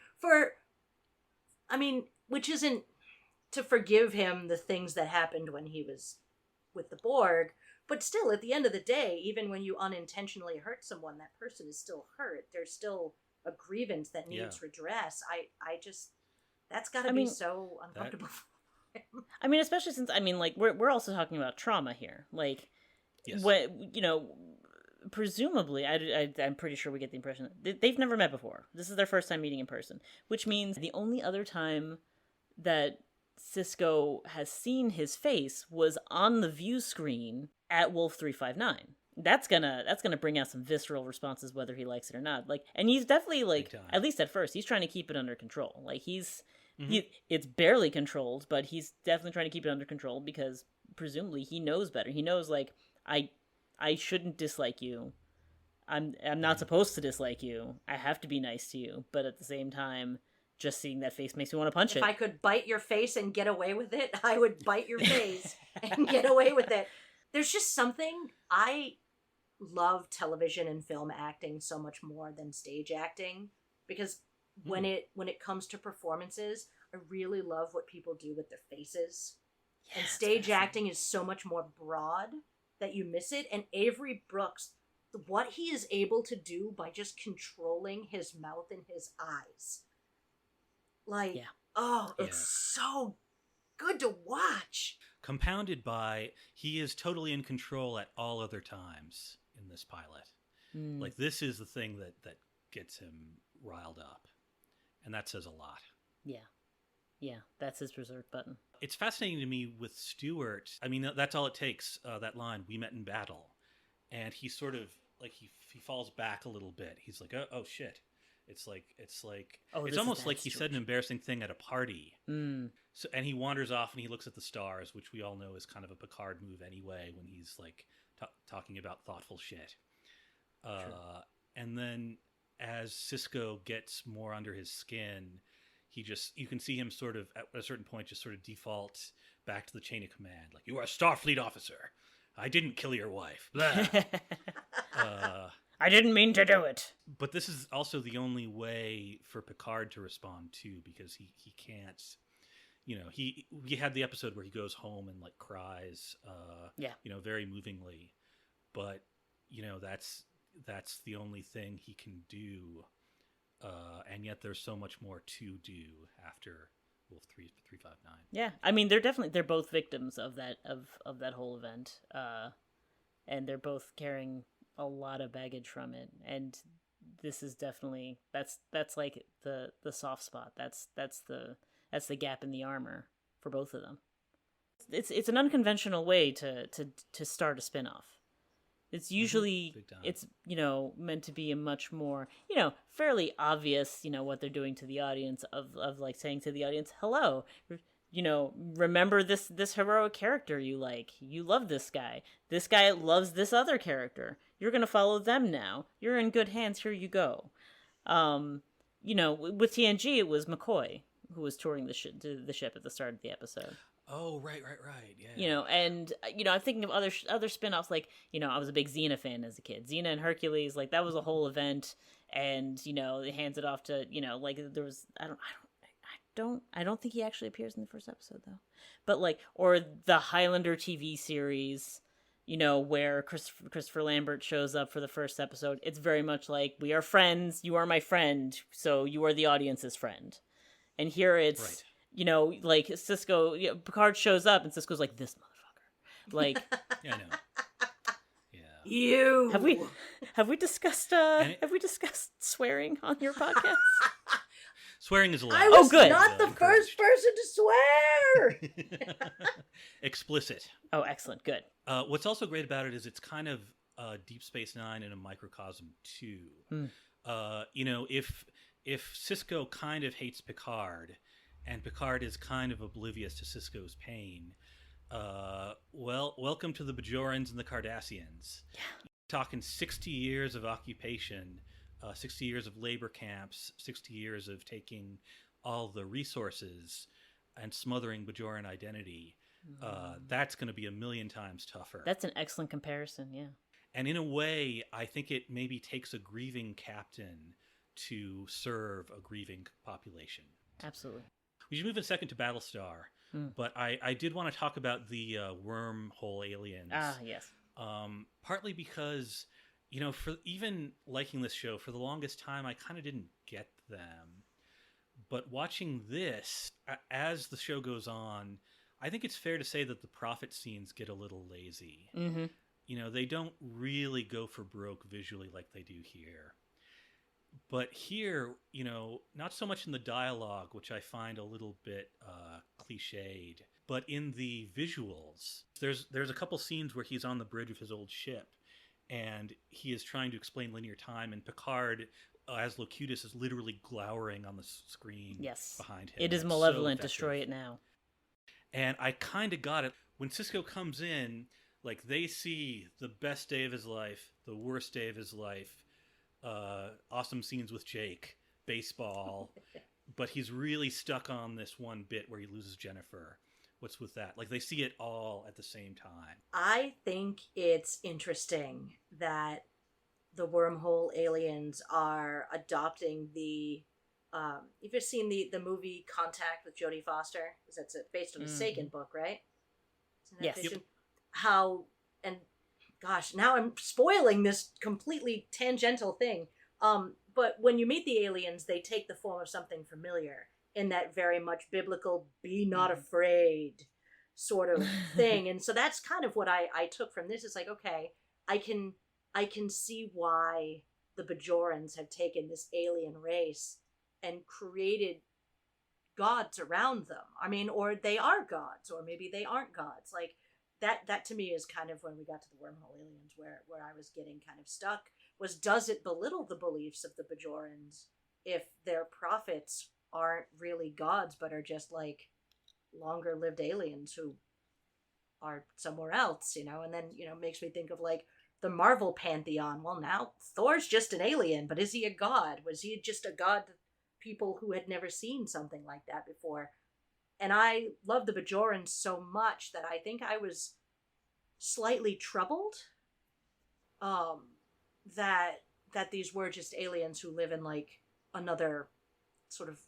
Which isn't to forgive him the things that happened when he was with the Borg, but still, at the end of the day, even when you unintentionally hurt someone, that person is still hurt. There's still a grievance that needs redress. I just, that's got to be so uncomfortable. I mean, especially since, I mean, like, we're also talking about trauma here. Like, Yes. when, you know, presumably, I'm pretty sure we get the impression that they've never met before. This is their first time meeting in person, which means the only other time that Cisco has seen his face was on the view screen at Wolf 359. That's gonna bring out some visceral responses, whether he likes it or not. Like, and he's definitely, like, at least at first, he's trying to keep it under control. Like, it's barely controlled, but he's definitely trying to keep it under control because presumably he knows better. He knows, like, I shouldn't dislike you. I'm not supposed to dislike you. I have to be nice to you. But at the same time, just seeing that face makes me want to punch it. If I could bite your face and get away with it, I would bite your face and get away with it. There's just something, I love television and film acting so much more than stage acting, because when it comes to performances, I really love what people do with their faces. Yeah, and stage acting is so much more broad that you miss it. And Avery Brooks, what he is able to do by just controlling his mouth and his eyes, like, it's so good to watch. Compounded by, he is totally in control at all other times in this pilot. Like, this is the thing that gets him riled up, and that says a lot. Yeah, that's his reserve button. It's fascinating to me with Stewart. I mean, that's all it takes, that line, "We met in battle." And he sort of, like, he falls back a little bit. He's like, oh shit. It's almost like he said an embarrassing thing at a party. So, and he wanders off and he looks at the stars, which we all know is kind of a Picard move anyway, when he's, like, talking about thoughtful shit. And then as Cisco gets more under his skin, you can see him sort of, at a certain point, just sort of default back to the chain of command. Like, "You are a Starfleet officer. I didn't kill your wife." Blah. I didn't mean to do it. But this is also the only way for Picard to respond too, because he can't, you know, we had the episode where he goes home and, like, cries, you know, very movingly, but, you know, that's the only thing he can do, and yet there's so much more to do after Wolf 359. Yeah, I mean, they're both victims of that whole event, and they're both carrying a lot of baggage from it, and this is definitely that's like the soft spot. That's the gap in the armor for both of them. It's an unconventional way to start a spin-off. It's usually it's, you know, meant to be a much more, you know, fairly obvious, you know, what they're doing to the audience of like saying to the audience, "Hello, you know, remember this heroic character you like. You love this guy. This guy loves this other character. You're going to follow them now. You're in good hands. Here you go." You know, with TNG, it was McCoy who was touring the ship at the start of the episode. Oh, right, yeah. You know, and, you know, I'm thinking of other spin-offs, like, you know, I was a big Xena fan as a kid. Xena and Hercules, like, that was a whole event, and, you know, they hands it off to, you know, like, there was, I don't think he actually appears in the first episode, though. But, like, or the Highlander TV series, you know, where Christopher Lambert shows up for the first episode. It's very much like, we are friends, you are my friend, so you are the audience's friend. And here it's... Right. You know, like, Cisco, you know, Picard shows up, and Cisco's like, "This motherfucker." Like, yeah, I know. Yeah. You have we discussed swearing on your podcast? Swearing is allowed. I was good. not the first person to swear. Explicit. Oh, excellent. Good. What's also great about it is it's kind of Deep Space Nine in a microcosm too. You know, if Cisco kind of hates Picard, and Picard is kind of oblivious to Cisco's pain, well, welcome to the Bajorans and the Cardassians. Yeah. Talking 60 years of occupation, 60 years of labor camps, 60 years of taking all the resources and smothering Bajoran identity. That's going to be a million times tougher. That's an excellent comparison, yeah. And in a way, I think it maybe takes a grieving captain to serve a grieving population. Absolutely. We should move in a second to Battlestar, but I did want to talk about the wormhole aliens. Ah, yes. Partly because, you know, for even liking this show, for the longest time, I kind of didn't get them. But watching this, as the show goes on, I think it's fair to say that the prophet scenes get a little lazy. Mm-hmm. You know, they don't really go for broke visually like they do here. But here, you know, not so much in the dialogue, which I find a little bit cliched, but in the visuals. There's a couple scenes where he's on the bridge of his old ship, and he is trying to explain linear time, and Picard, as Locutus, is literally glowering on the screen behind him. It is It's malevolent. so Destroy effective. it now. And I kind of got it. When Cisco comes in, like, they see the best day of his life, the worst day of his life, awesome scenes with Jake, baseball, but he's really stuck on this one bit where he loses Jennifer. What's with that? Like, they see it all at the same time. I think it's interesting that the wormhole aliens are adopting the if you've seen the movie Contact with Jodie Foster, because that's based on a Sagan book, right? Isn't that Yes. fiction? How, and gosh, now I'm spoiling this completely tangential thing. But when you meet the aliens, they take the form of something familiar in that very much biblical "be not afraid" sort of thing. And so that's kind of what I took from this. It's like, okay, I can see why the Bajorans have taken this alien race and created gods around them. I mean, or they are gods, or maybe they aren't gods. Like that to me is kind of when we got to the wormhole aliens where I was getting kind of stuck, was does it belittle the beliefs of the Bajorans if their prophets aren't really gods but are just like longer lived aliens who are somewhere else, you know? And then, you know, makes me think of like the Marvel pantheon. Well, now Thor's just an alien, but is he a god? Was he just a god to people who had never seen something like that before? And I love the Bajorans so much that I think I was slightly troubled that these were just aliens who live in like another sort of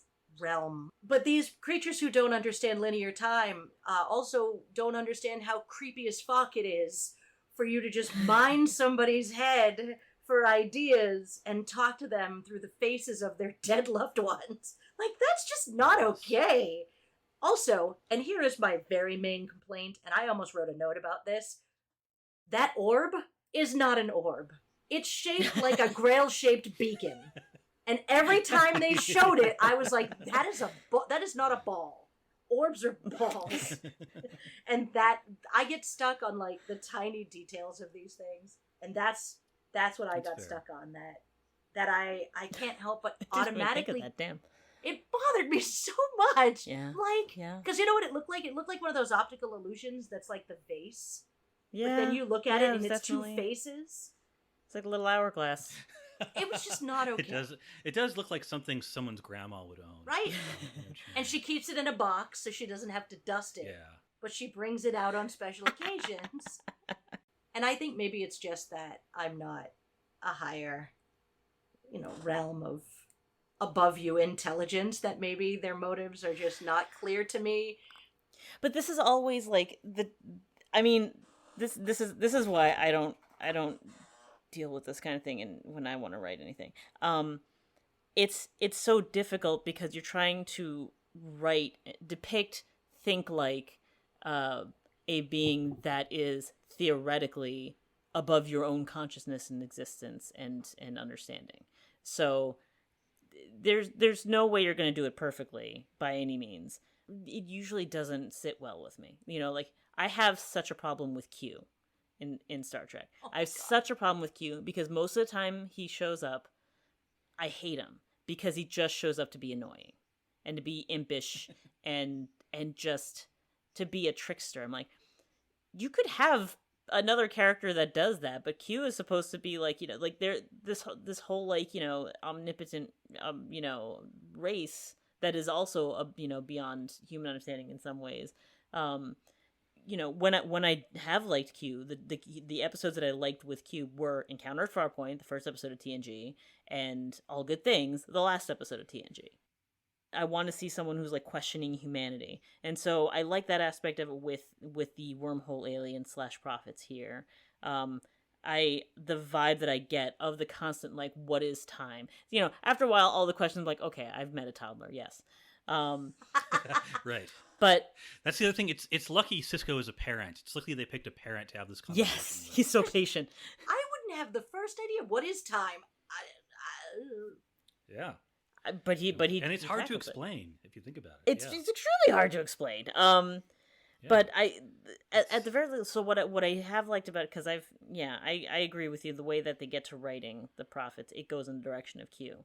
realm. But these creatures who don't understand linear time also don't understand how creepy as fuck it is for you to just mine somebody's head for ideas and talk to them through the faces of their dead loved ones. Like, that's just not okay. Also, and here is my very main complaint, and I almost wrote a note about this, that orb is not an orb. It's shaped like a grail-shaped beacon. And every time they showed it, I was like, that is not a ball. Orbs are balls. And that, I get stuck on like the tiny details of these things. And that's what I got stuck on, that I can't help but automatically... Think of that, damn. It bothered me so much. Yeah. Like, yeah. Because you know what it looked like? It looked like one of those optical illusions that's like the vase. Yeah. But then you look at it and it's definitely two faces. It's like a little hourglass. It was just not okay. It does look like something someone's grandma would own. Right. And she keeps it in a box so she doesn't have to dust it. Yeah. But she brings it out on special occasions. And I think maybe it's just that I'm not a higher, realm of above you intelligence, that maybe their motives are just not clear to me. But this is always like this is why I don't deal with this kind of thing and when I want to write anything. It's so difficult because you're trying to think like a being that is theoretically above your own consciousness and existence and understanding. So there's no way you're going to do it perfectly by any means. It usually doesn't sit well with me. Like I have such a problem with Q in Star Trek. I have such a problem with Q because most of the time he shows up, I hate him because he just shows up to be annoying and to be impish and just to be a trickster. I'm like, you could have another character that does that, but Q is supposed to be like, like there this whole like, omnipotent race that is also beyond human understanding in some ways. When I have liked Q, the episodes that I liked with Q were Encounter at Farpoint, the first episode of TNG, and All Good Things, the last episode of TNG. I want to see someone who's like questioning humanity, and so I like that aspect of it with the wormhole alien / prophets here. The vibe that I get of the constant like, what is time? Right. After a while, all the questions like, okay, I've met a toddler, yes. Right. But That's the other thing. It's lucky Cisco is a parent. It's lucky they picked a parent to have this conversation yes, with. he's so patient. I wouldn't have the first idea. What is time? Yeah. But he And it's he hard to tackles it. explain if you think about it. It's extremely hard to explain. Yeah. But at the very least, so what I have liked about it, because I agree with you. The way that they get to writing the prophets, it goes in the direction of Q.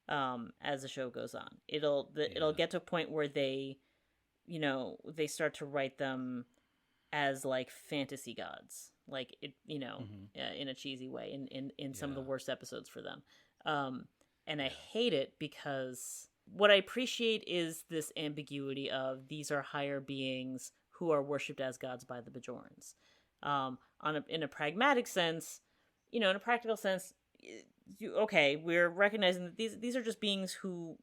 As the show goes on, it'll get to a point where they start to write them as like fantasy gods, like it, in a cheesy way, in some of the worst episodes for them. And I hate it because what I appreciate is this ambiguity of these are higher beings who are worshipped as gods by the Bajorans. In a pragmatic sense, in a practical sense, we're recognizing that these are just beings who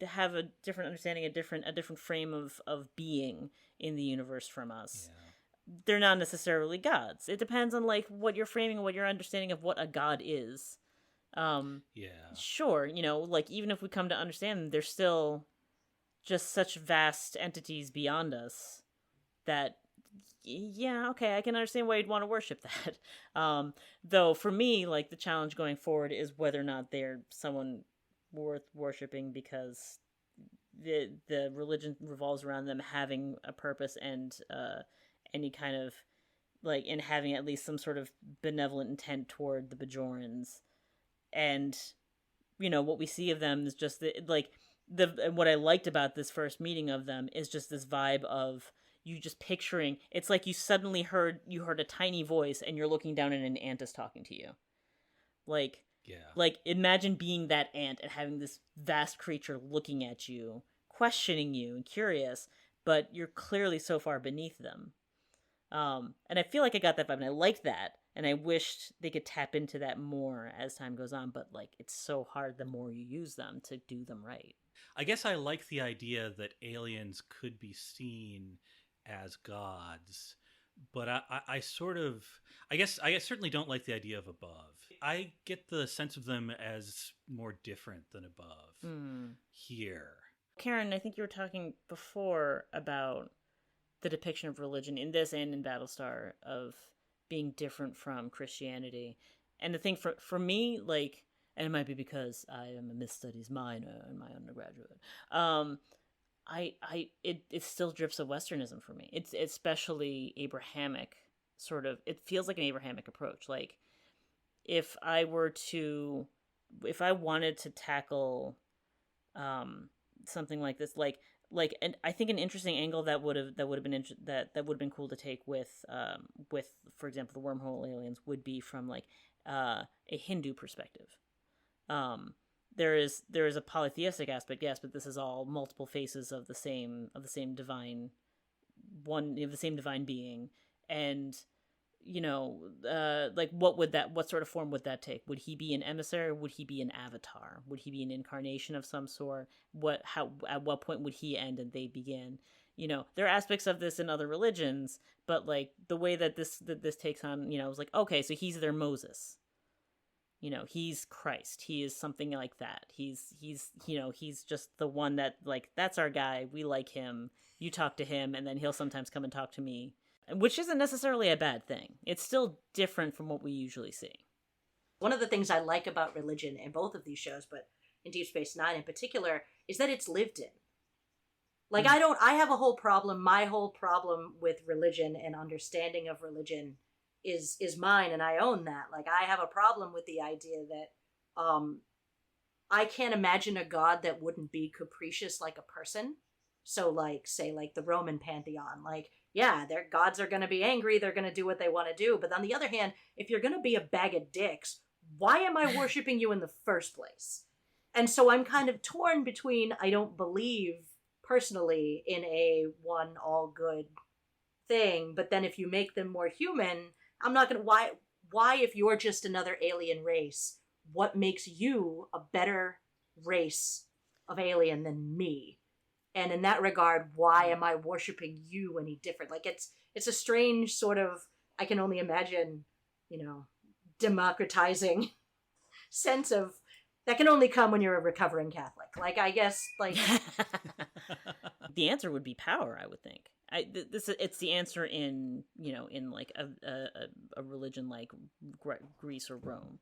have a different understanding, a different frame of being in the universe from us. Yeah. They're not necessarily gods. It depends on like what you're framing, what your understanding of what a god is. Sure, like even if we come to understand them, they're still just such vast entities beyond us that I can understand why you'd want to worship that. Though for me, like the challenge going forward is whether or not they're someone worth worshiping because the religion revolves around them having a purpose and any kind of like and having at least some sort of benevolent intent toward the Bajorans. And what we see of them is just what I liked about this first meeting of them is just this vibe of you just picturing, it's like you suddenly heard a tiny voice and you're looking down and an ant is talking to you. Like imagine being that ant and having this vast creature looking at you, questioning you and curious, but you're clearly so far beneath them. And I feel like I got that vibe and I liked that. And I wished they could tap into that more as time goes on, but like it's so hard the more you use them to do them right. I guess I like the idea that aliens could be seen as gods, but I certainly don't like the idea of above. I get the sense of them as more different than above here. Karen, I think you were talking before about the depiction of religion in this and in Battlestar of being different from Christianity. And the thing for me, like, and it might be because I am a Myth-Studies minor in my undergraduate, it still drips of Westernism for me. It's especially Abrahamic sort of, it feels like an Abrahamic approach. Like if I wanted to tackle something like this, and I think an interesting angle that would have been cool to take with for example the wormhole aliens would be from like a Hindu perspective. There is a polytheistic aspect, yes, but this is all multiple faces of the same divine one, the same divine being, and like what sort of form would that take? Would he be an emissary? Would he be an avatar? Would he be an incarnation of some sort? At what point would he end and they begin? There are aspects of this in other religions, but like the way that this takes on, I was like, okay, so he's their Moses. He's Christ. He is something like that. He's just the one that like, that's our guy. We like him. You talk to him and then he'll sometimes come and talk to me. Which isn't necessarily a bad thing. It's still different from what we usually see. One of the things I like about religion in both of these shows, but in Deep Space Nine in particular, is that it's lived in. Like, I have a whole problem. My whole problem with religion and understanding of religion is mine, and I own that. Like, I have a problem with the idea that I can't imagine a god that wouldn't be capricious like a person. So, like, say, like the Roman pantheon, like, yeah, their gods are going to be angry, they're going to do what they want to do. But on the other hand, if you're going to be a bag of dicks, why am I worshiping you in the first place? And so I'm kind of torn between, I don't believe personally in a one all good thing, but then if you make them more human, I'm not going to, why if you're just another alien race, what makes you a better race of alien than me? And in that regard, why am I worshiping you any different? Like, it's a strange sort of, I can only imagine, democratizing sense of That can only come when you're a recovering Catholic. Like, I guess, like... The answer would be power, I would think. It's the answer in, you know, in like a religion like Greece or Rome,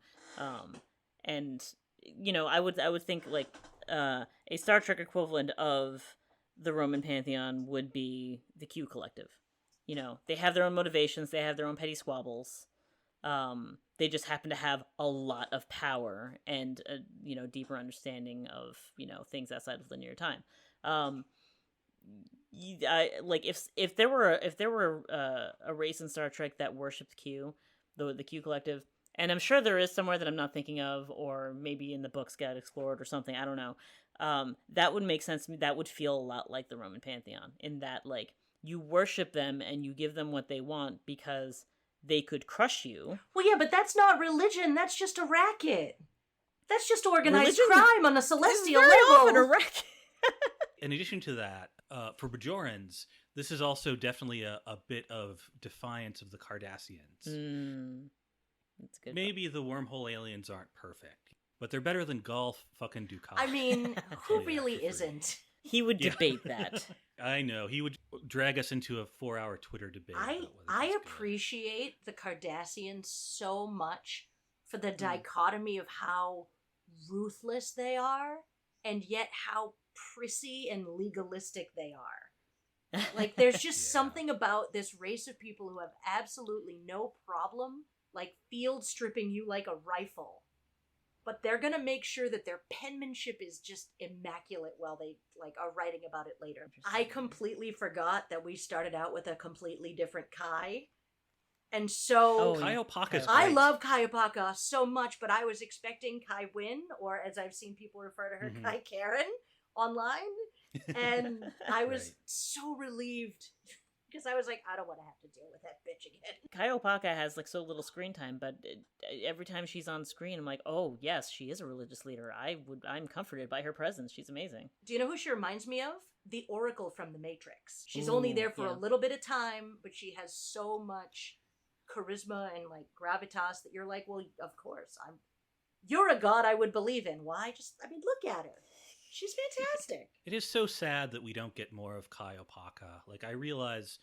and you know, I would think like a Star Trek equivalent of the Roman pantheon would be the Q Collective. You know, they have their own motivations, they have their own petty squabbles. They just happen to have a lot of power and a, you know, deeper understanding of, you know, things outside of linear time. Like if there were a race in Star Trek that worshipped Q, the Q Collective, and I'm sure there is somewhere that I'm not thinking of, or maybe in the books got explored or something. I don't know. That would make sense to me. That would feel a lot like the Roman pantheon, in that like you worship them and you give them what they want because they could crush you. Well, yeah, but that's not religion. That's just a racket. That's just organized Religion crime on a celestial very level. often a racket. In addition to that, for Bajorans, this is also definitely a bit of defiance of the Cardassians. That's good. Maybe the wormhole aliens aren't perfect, but they're better than Golf fucking Dukat. I mean, who really isn't? He would debate that. I know. He would drag us into a 4-hour Twitter debate. I appreciate the Cardassians so much for the dichotomy of how ruthless they are and yet how prissy and legalistic they are. Like, there's just something about this race of people who have absolutely no problem, like, field stripping you like a rifle. But they're gonna make sure that their penmanship is just immaculate while they, like, are writing about it later. I completely forgot that we started out with a completely different Kai. And so... Kai Opaka's I great. love Kai Opaka so much, but I was expecting Kai Wynn, or as I've seen people refer to her, Kai Karen, online. And I was so relieved, because I was like, I don't want to have to deal with that bitch again. Kai Opaka has like so little screen time, but every time she's on screen, I'm like, oh yes, she is a religious leader. I'm comforted by her presence. She's amazing. Do you know who she reminds me of? The Oracle from The Matrix. She's only there for a little bit of time, but she has so much charisma and like gravitas that you're like, well, of course, you're a god I would believe in. Why? Look at her. She's fantastic. It is so sad that we don't get more of Kai Opaka. Like, I realize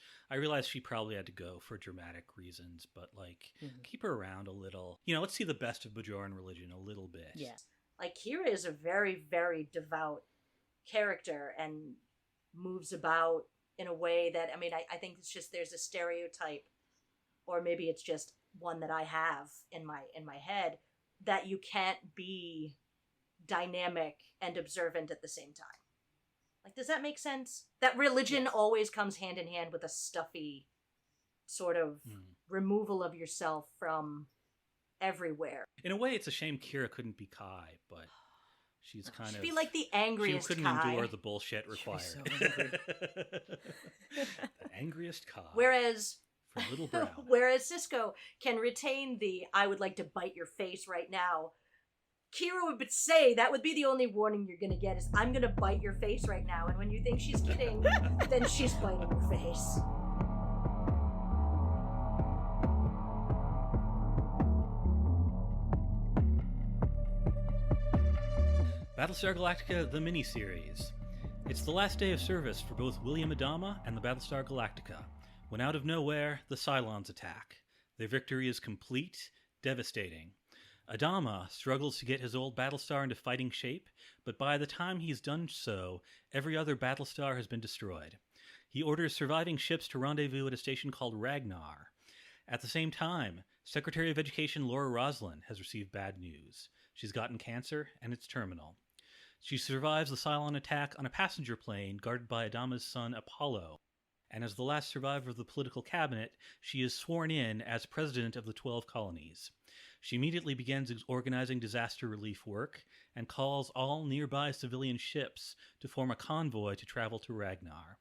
she probably had to go for dramatic reasons, but like, keep her around a little. You know, let's see the best of Bajoran religion a little bit. Yeah. Like, Kira is a very, very devout character and moves about in a way that, I think it's just there's a stereotype, or maybe it's just one that I have in my head, that you can't be dynamic and observant at the same time. Like, does that make sense? That religion always comes hand in hand with a stuffy sort of removal of yourself from everywhere. In a way, it's a shame Kira couldn't be Kai, but she's kind She'd of... be like the angriest She couldn't Kai. endure the bullshit required. So angry. The angriest Kai. Whereas... For Little Brown. Whereas Sisko can retain the I would like to bite your face right now. Kira would say that would be the only warning you're gonna get is I'm gonna bite your face right now, and when you think she's kidding, then she's biting your face. Battlestar Galactica, the miniseries. It's the last day of service for both William Adama and the Battlestar Galactica, when out of nowhere, the Cylons attack. Their victory is complete, devastating. Adama struggles to get his old Battlestar into fighting shape, but by the time he's done so, every other Battlestar has been destroyed. He orders surviving ships to rendezvous at a station called Ragnar. At the same time, Secretary of Education Laura Roslin has received bad news. She's gotten cancer, and it's terminal. She survives the Cylon attack on a passenger plane guarded by Adama's son Apollo, and as the last survivor of the political cabinet, she is sworn in as president of the 12 colonies. She immediately begins organizing disaster relief work and calls all nearby civilian ships to form a convoy to travel to Ragnar.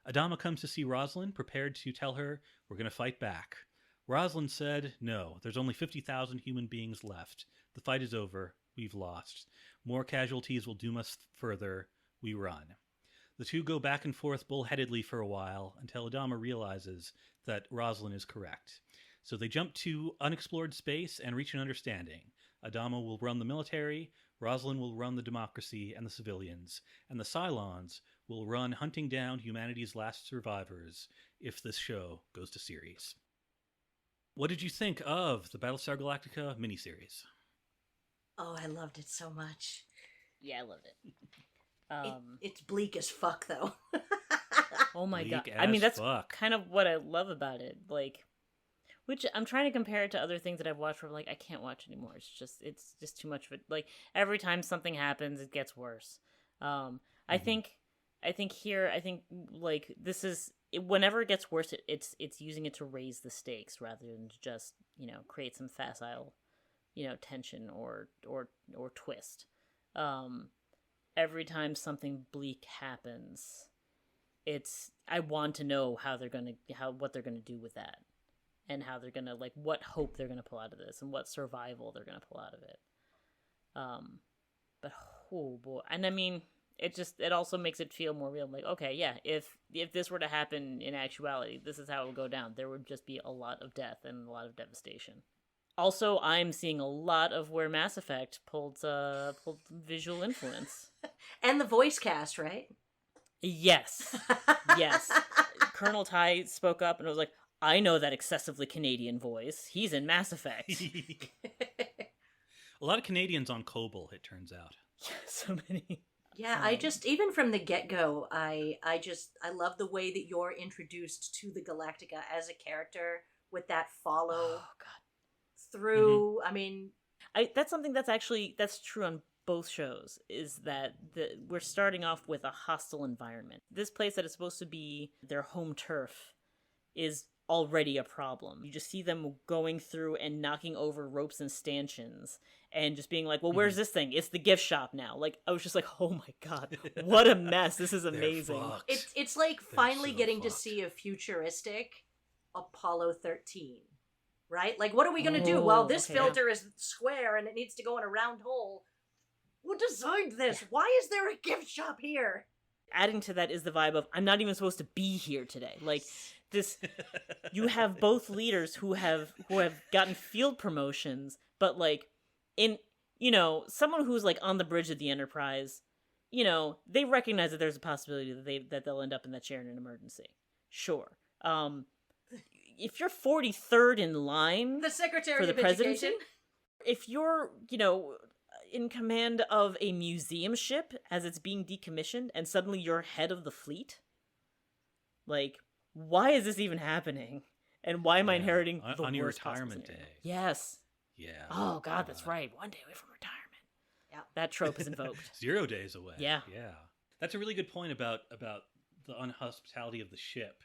Adama comes to see Roslin, prepared to tell her, "We're going to fight back." Roslin said, "No, there's only 50,000 human beings left. The fight is over. We've lost. More casualties will doom us further. We run." The two go back and forth bullheadedly for a while until Adama realizes that Roslin is correct. So they jump to unexplored space and reach an understanding. Adama will run the military, Rosalind will run the democracy and the civilians, and the Cylons will run hunting down humanity's last survivors if this show goes to series. What did you think of the Battlestar Galactica miniseries? Oh, I loved it so much. Yeah, I loved it. It's bleak as fuck, though. Oh my Bleak god! I mean, as that's fuck. kind of what I love about it. Like, which I'm trying to compare it to other things that I've watched where I'm like, I can't watch anymore. It's just too much of it. Like, every time something happens, it gets worse. I think like this is whenever it gets worse, it's using it to raise the stakes rather than to just create some facile tension or twist. Every time something bleak happens, I want to know what they're gonna do with that, and how they're gonna what hope they're gonna pull out of this, and what survival they're gonna pull out of it. But oh boy, and I mean, it also makes it feel more real. I'm like, okay, yeah, if this were to happen in actuality, this is how it would go down. There would just be a lot of death and a lot of devastation. Also, I'm seeing a lot of where Mass Effect pulled visual influence. And the voice cast, right? Yes. Yes. Colonel Ty spoke up and was like, I know that excessively Canadian voice. He's in Mass Effect. A lot of Canadians on Kobol, it turns out. Yeah, so many. Yeah, I just, even from the get-go, I love the way that you're introduced to the Galactica as a character with that follow Oh, God. through. I mean, That's something that's true on both shows, is that we're starting off with a hostile environment. This place that is supposed to be their home turf is already a problem. You just see them going through and knocking over ropes and stanchions and just being like, well, where's this thing? It's the gift shop now. Like, I was just like, oh my god, what a mess. This is amazing. it's like finally so getting to fucked. see a futuristic Apollo 13. Right? Like, what are we going to do? Well, this okay. filter is square and it needs to go in a round hole. Who designed this? Why is there a gift shop here? Adding to that is the vibe of, I'm not even supposed to be here today. Like, this, you have both leaders who have gotten field promotions, but like, in, someone who's like on the bridge of the Enterprise, they recognize that there's a possibility that they'll end up in that chair in an emergency. Sure. If you're 43rd in line The Secretary for the of presidency, Education. if you're, in command of a museum ship as it's being decommissioned, and suddenly you're head of the fleet, like, why is this even happening? And why am I inheriting the on your worst possible retirement scenario? day? Yes. Yeah. Oh god, that's right. One day away from retirement. Yeah. That trope is invoked. 0 days away. Yeah. Yeah. That's a really good point about the unhospitality of the ship.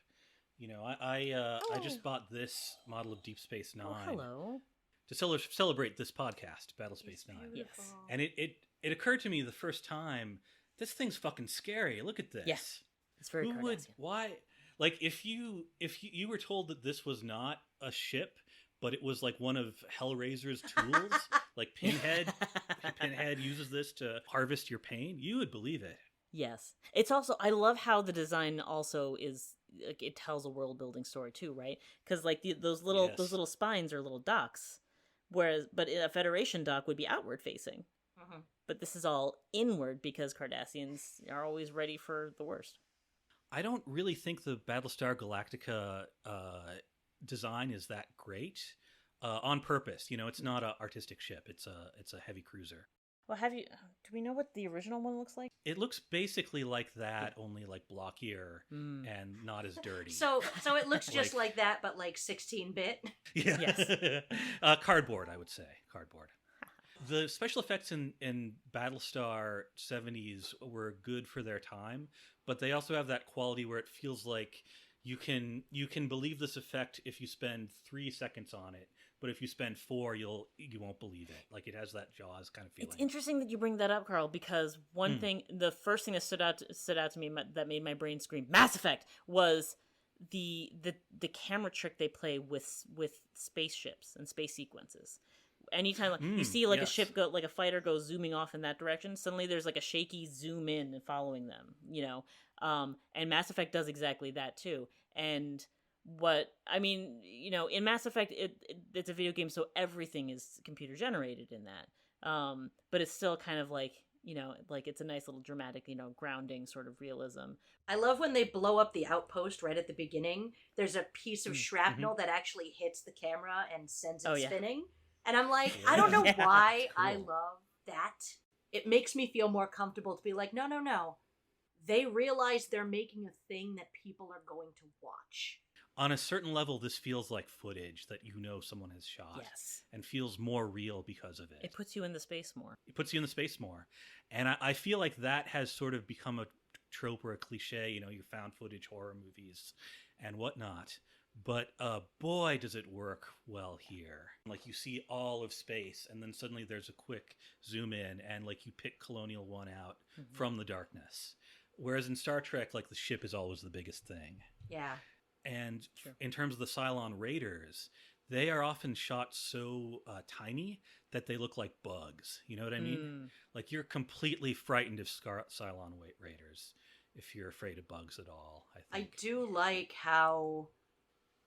I just bought this model of Deep Space Nine Oh, hello. to celebrate this podcast, Battle Space Nine. Yes. And it occurred to me the first time, this thing's fucking scary. Look at this. Yeah. It's very Who would? Cardassian. Why? Like, if you were told that this was not a ship, but it was like one of Hellraiser's tools, like Pinhead uses this to harvest your pain, you would believe it. Yes. It's also, I love how the design also is, like, it tells a world building story too, right? Because like those little spines are little docks, but a Federation dock would be outward facing. Mhm. But this is all inward because Cardassians are always ready for the worst. I don't really think the Battlestar Galactica design is that great on purpose. It's not an artistic ship. It's a heavy cruiser. Well, do we know what the original one looks like? It looks basically like that, only like blockier and not as dirty. So it looks just like that, but like 16-bit. Yeah. Yes. Cardboard, I would say. Cardboard. The special effects in Battlestar 70s were good for their time, but they also have that quality where it feels like you can believe this effect if you spend 3 seconds on it, but if you spend 4, you won't believe it. Like, it has that Jaws kind of feeling. It's interesting that you bring that up, Carl, because the first thing that stood out to me that made my brain scream Mass Effect was the camera trick they play with spaceships and space sequences. Anytime you see like a ship go, like a fighter goes zooming off in that direction, suddenly there's like a shaky zoom in and following them, and Mass Effect does exactly that too. And in Mass Effect, it's a video game, so everything is computer generated in that. But it's still kind of like, like it's a nice little dramatic, grounding sort of realism. I love when they blow up the outpost right at the beginning. There's a piece of Mm-hmm. shrapnel that actually hits the camera and sends it Oh, yeah. spinning. And I'm like, I don't know Yeah. why Cool. I love that. It makes me feel more comfortable to be like, no. They realize they're making a thing that people are going to watch. On a certain level, this feels like footage that someone has shot. Yes. And feels more real because of it. It puts you in the space more. It puts you in the space more. And I feel like that has sort of become a trope or a cliche, your found footage horror movies and whatnot. But boy, does it work well here. Like, you see all of space, and then suddenly there's a quick zoom in, and like you pick Colonial One out from the darkness. Whereas in Star Trek, like, the ship is always the biggest thing. Yeah. And Sure. in terms of the Cylon Raiders, they are often shot so tiny that they look like bugs. You know what I mean? Like, you're completely frightened of Cylon Raiders if you're afraid of bugs at all, I think. I do like how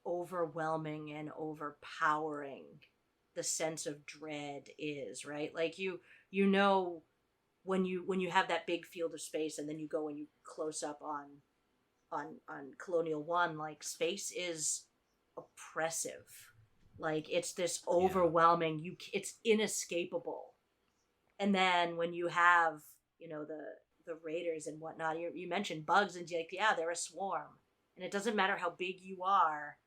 overwhelming and overpowering the sense of dread is, right? Like, you know when you have that big field of space, and then you go and you close up on Colonial One, like, space is oppressive. Like, it's this overwhelming, it's inescapable. And then when you have, the raiders and whatnot, you mentioned bugs, and you're like, yeah, they're a swarm. And it doesn't matter how big you are,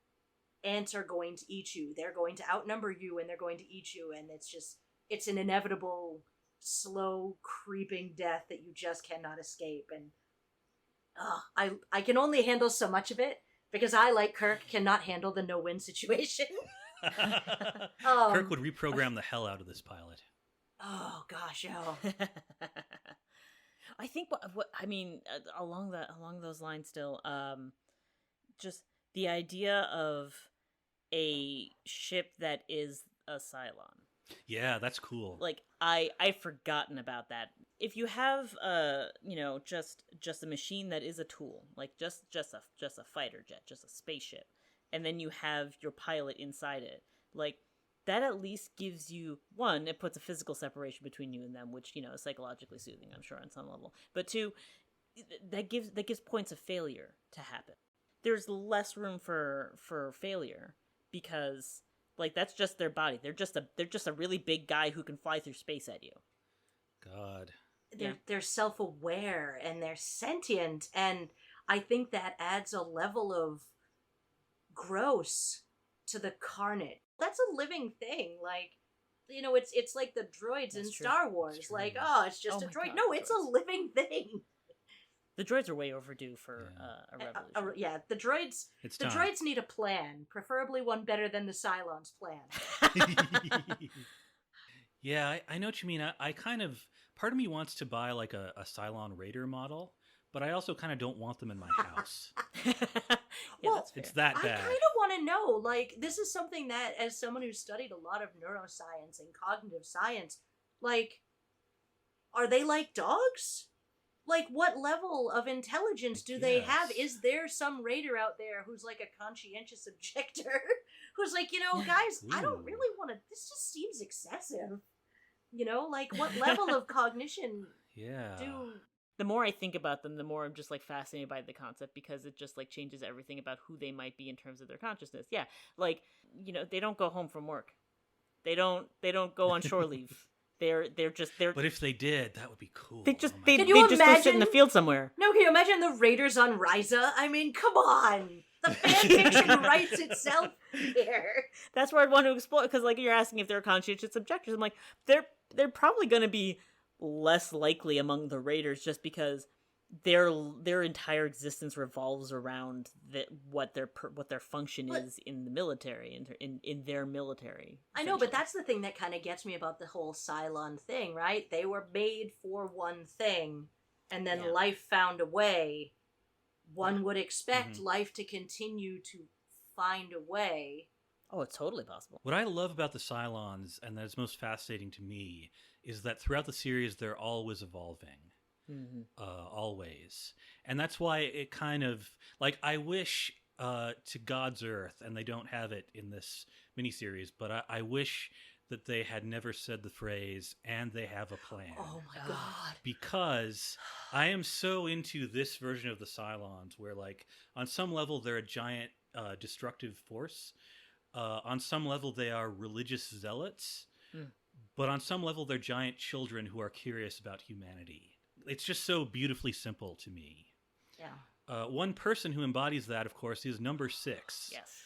ants are going to eat you. They're going to outnumber you, and they're going to eat you. And it's an inevitable, slow, creeping death that you just cannot escape. And I can only handle so much of it, because I, like Kirk, cannot handle the no-win situation. Kirk would reprogram the hell out of this pilot. Oh gosh, oh. I think what I mean, along those lines still, just the idea of a ship that is a Cylon. Yeah, that's cool. Like, I've forgotten about that. If you have just a machine that is a tool, like just a fighter jet, just a spaceship, and then you have your pilot inside it, like, that at least gives you, one, it puts a physical separation between you and them, which, is psychologically soothing, I'm sure, on some level. But two, that gives points of failure to happen. There's less room for failure, because, like, that's just their body. They're just a really big guy who can fly through space at you. God. They're self-aware, and they're sentient, and I think that adds a level of gross to the carnage. That's a living thing. Like, it's like the droids in Star Wars. Like, oh, it's just a droid. God, No, it's a living thing. The droids are way overdue for a revolution. The droids. It's the time. droids need a plan, preferably one better than the Cylon's plan. Yeah, I know what you mean. I kind of, part of me wants to buy like a Cylon Raider model, but I also kind of don't want them in my house. Well, that's fair. It's that I bad. kind of want to know, like, this is something that, as someone who's studied a lot of neuroscience and cognitive science, like, are they like dogs? Like, what level of intelligence do they have? Is there some raider out there who's like a conscientious objector who's like, guys, I don't really want to, this just seems excessive. Like, what level of cognition do... The more I think about them, the more I'm just, like, fascinated by the concept, because it just, like, changes everything about who they might be in terms of their consciousness. Yeah, like, they don't go home from work. They don't go on shore leave. They're just. But if they did, that would be cool. They just Can they you just go sit in the imagine- field somewhere. No, can you imagine the Raiders on Ryza? I mean, come on! The fanfiction writes itself here. That's where I'd want to explore, because, like, you're asking if they're conscientious objectors. I'm like, they're probably going to be less likely among the Raiders, just because their entire existence revolves around what their function is in the military, in their military. I know, but that's the thing that kind of gets me about the whole Cylon thing, right? They were made for one thing, and then life found a way. One would expect life to continue to find a way. Oh, it's totally possible. What I love about the Cylons, and that's most fascinating to me, is that throughout the series, they're always evolving. Always. And that's why it kind of, like, I wish to God's Earth, and they don't have it in this miniseries, but I wish that they had never said the phrase, "and they have a plan." Oh my god. Because I am so into this version of the Cylons where, like, on some level they're a giant destructive force. On some level they are religious zealots. But on some level they're giant children who are curious about humanity. It's just so beautifully simple to me. Yeah. One person who embodies that, of course, is number 6. Yes.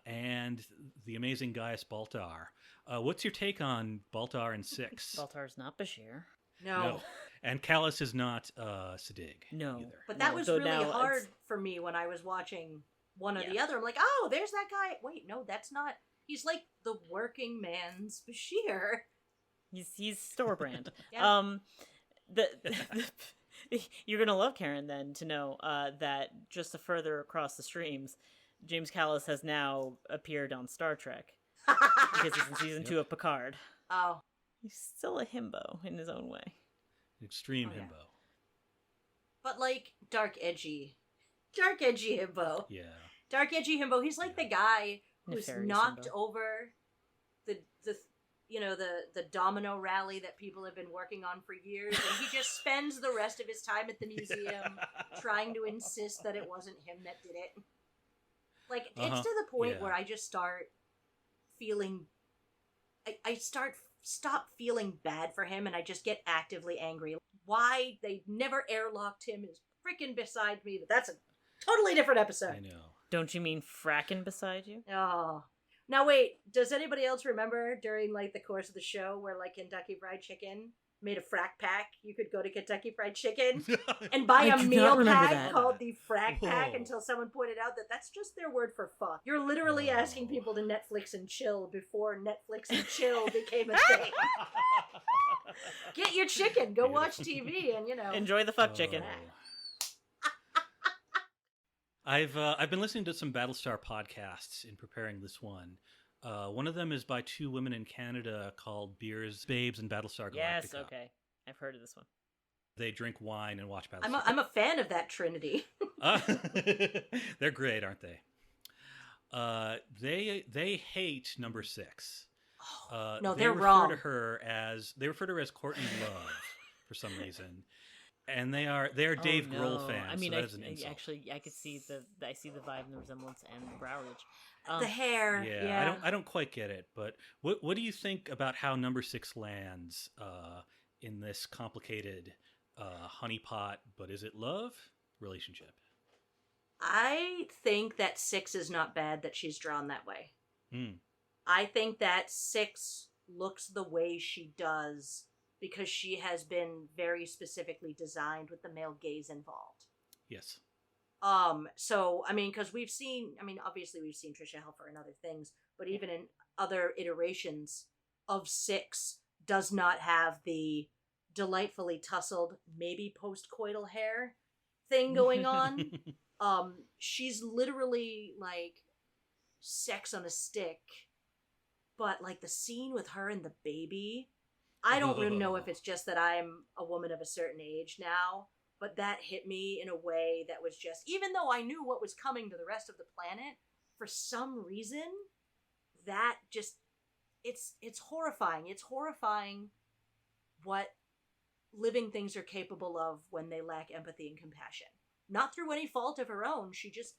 And the amazing Gaius Baltar. What's your take on Baltar and 6? Baltar's not Bashir. No. And Callus is not Sadig No. either. But that No, was so really now hard it's- for me when I was watching one or Yeah. the other. I'm like, oh, there's that guy. Wait, no, that's not. He's like the working man's Bashir. He's store brand. Yeah. You're gonna love Karen then to know that just a further across the streams, James Callis has now appeared on Star Trek because he's in season 2 of Picard. Oh, He's still a himbo in his own way. Extreme Oh, yeah. himbo. but like dark edgy himbo. Yeah. Dark edgy himbo. He's like the guy who's Nefarious knocked himbo. over the the domino rally that people have been working on for years, and he just spends the rest of his time at the museum trying to insist that it wasn't him that did it. Like, it's to the point Yeah. where I just start feeling I stop feeling bad for him, and I just get actively angry. Why they never airlocked him is freaking beside me, but that's a totally different I episode. know. Don't you mean fracking beside you? Oh. Now wait, does anybody else remember during like the course of the show where like Kentucky Fried Chicken made a frack pack? You could go to Kentucky Fried Chicken and buy I a do not meal remember pack that. called the frack pack Whoa. until someone pointed out that that's just their word for fuck. You're literally Oh. asking people to Netflix and chill before Netflix and chill became a thing. Get your chicken, go watch TV, and Enjoy the fuck chicken. Oh. I've been listening to some Battlestar podcasts in preparing this one. One of them is by 2 women in Canada called Beers, Babes, and Battlestar Galactica. Yes, okay. I've heard of this one. They drink wine and watch Battlestar. I'm a fan of that trinity. They're great, aren't they? They hate number 6. No, they they're refer wrong. to her as Courtney Love for some reason, and they are Dave Grohl fans. I mean, so that is an insult. actually, I could see the vibe and the resemblance and the brow ridge. The hair. Yeah, I don't quite get it, but what do you think about how number 6 lands in this complicated honeypot, but is it love relationship? I think that 6 is not bad that she's drawn that way. Mm. I think that 6 looks the way she does because she has been very specifically designed with the male gaze involved. Yes. So, I mean, because obviously we've seen Trisha Helfer and other things, but even in other iterations of 6 does not have the delightfully tussled, maybe post-coital hair thing going on. She's literally like sex on a stick, but like the scene with her and the baby, I don't really know if it's just that I'm a woman of a certain age now, but that hit me in a way that was just, even though I knew what was coming to the rest of the planet, for some reason, that just, it's horrifying. It's horrifying what living things are capable of when they lack empathy and compassion. Not through any fault of her own. She just,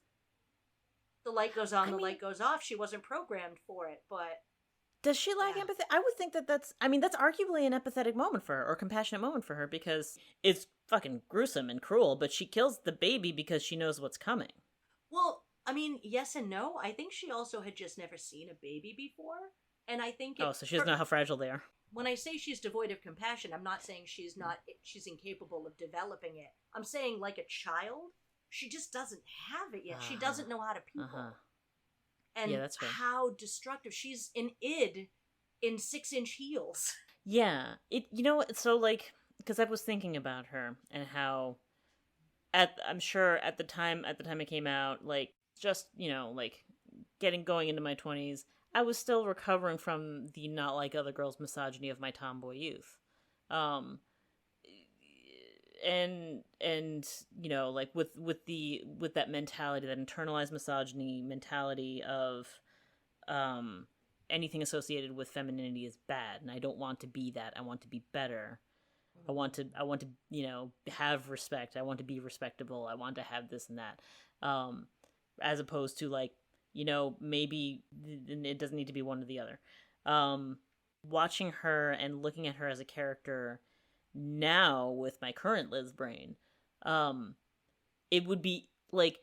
the light goes on, the light goes off. She wasn't programmed for it, but... Does she lack Yeah. empathy? I would think that's arguably an empathetic moment for her, or compassionate moment for her, because it's fucking gruesome and cruel, but she kills the baby because she knows what's coming. Well, I mean, yes and no. I think she also had just never seen a baby before, and I think... So she doesn't know how fragile they are. When I say she's devoid of compassion, I'm not saying she's incapable of developing it. I'm saying, like a child, she just doesn't have it yet. She doesn't know how to people. And Yeah, that's fair. how destructive. She's an id in 6-inch heels. Yeah, so like, because I was thinking about her and how, I'm sure at the time it came out, like, just, like, going into my 20s, I was still recovering from the not like other girls misogyny of my tomboy youth. And like with that mentality, that internalized misogyny mentality of anything associated with femininity is bad, and I don't want to be that. I want to be better. I want to, have respect. I want to be respectable. I want to have this and that. As opposed to like, maybe it doesn't need to be one or the other. Watching her and looking at her as a character now with my current Liz brain, it would be like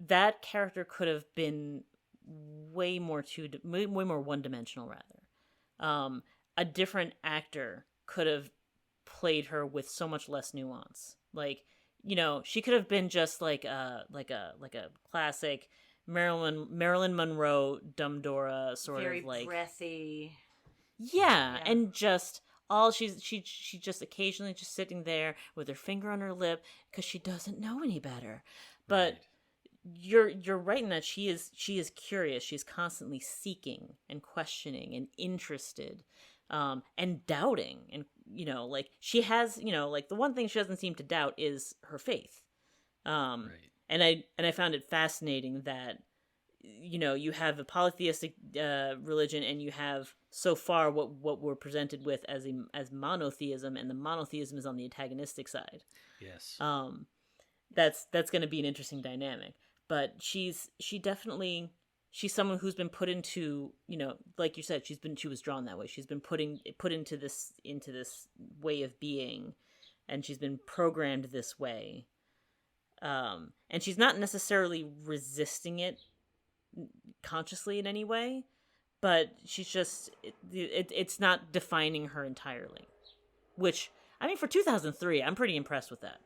that character could have been way more one-dimensional rather. A different actor could have played her with so much less nuance. Like, she could have been just like a classic Marilyn Monroe, Dumb Dora sort Very of like breathy. Yeah, and just all she just occasionally just sitting there with her finger on her lip because she doesn't know any better. But you're right in that she is curious. She's constantly seeking and questioning and interested, and doubting. And like she has, like the one thing she doesn't seem to doubt is her faith. And I found it fascinating that you have a polytheistic religion, and you have so far what we're presented with as monotheism, and the monotheism is on the antagonistic side. Yes. That's going to be an interesting dynamic. But she's someone who's been put into, like you said, she was drawn that way. She's been put into this way of being, and she's been programmed this way. And she's not necessarily resisting it consciously in any way, but she's just it's not defining her entirely. Which, I mean, for 2003, I'm pretty impressed with that.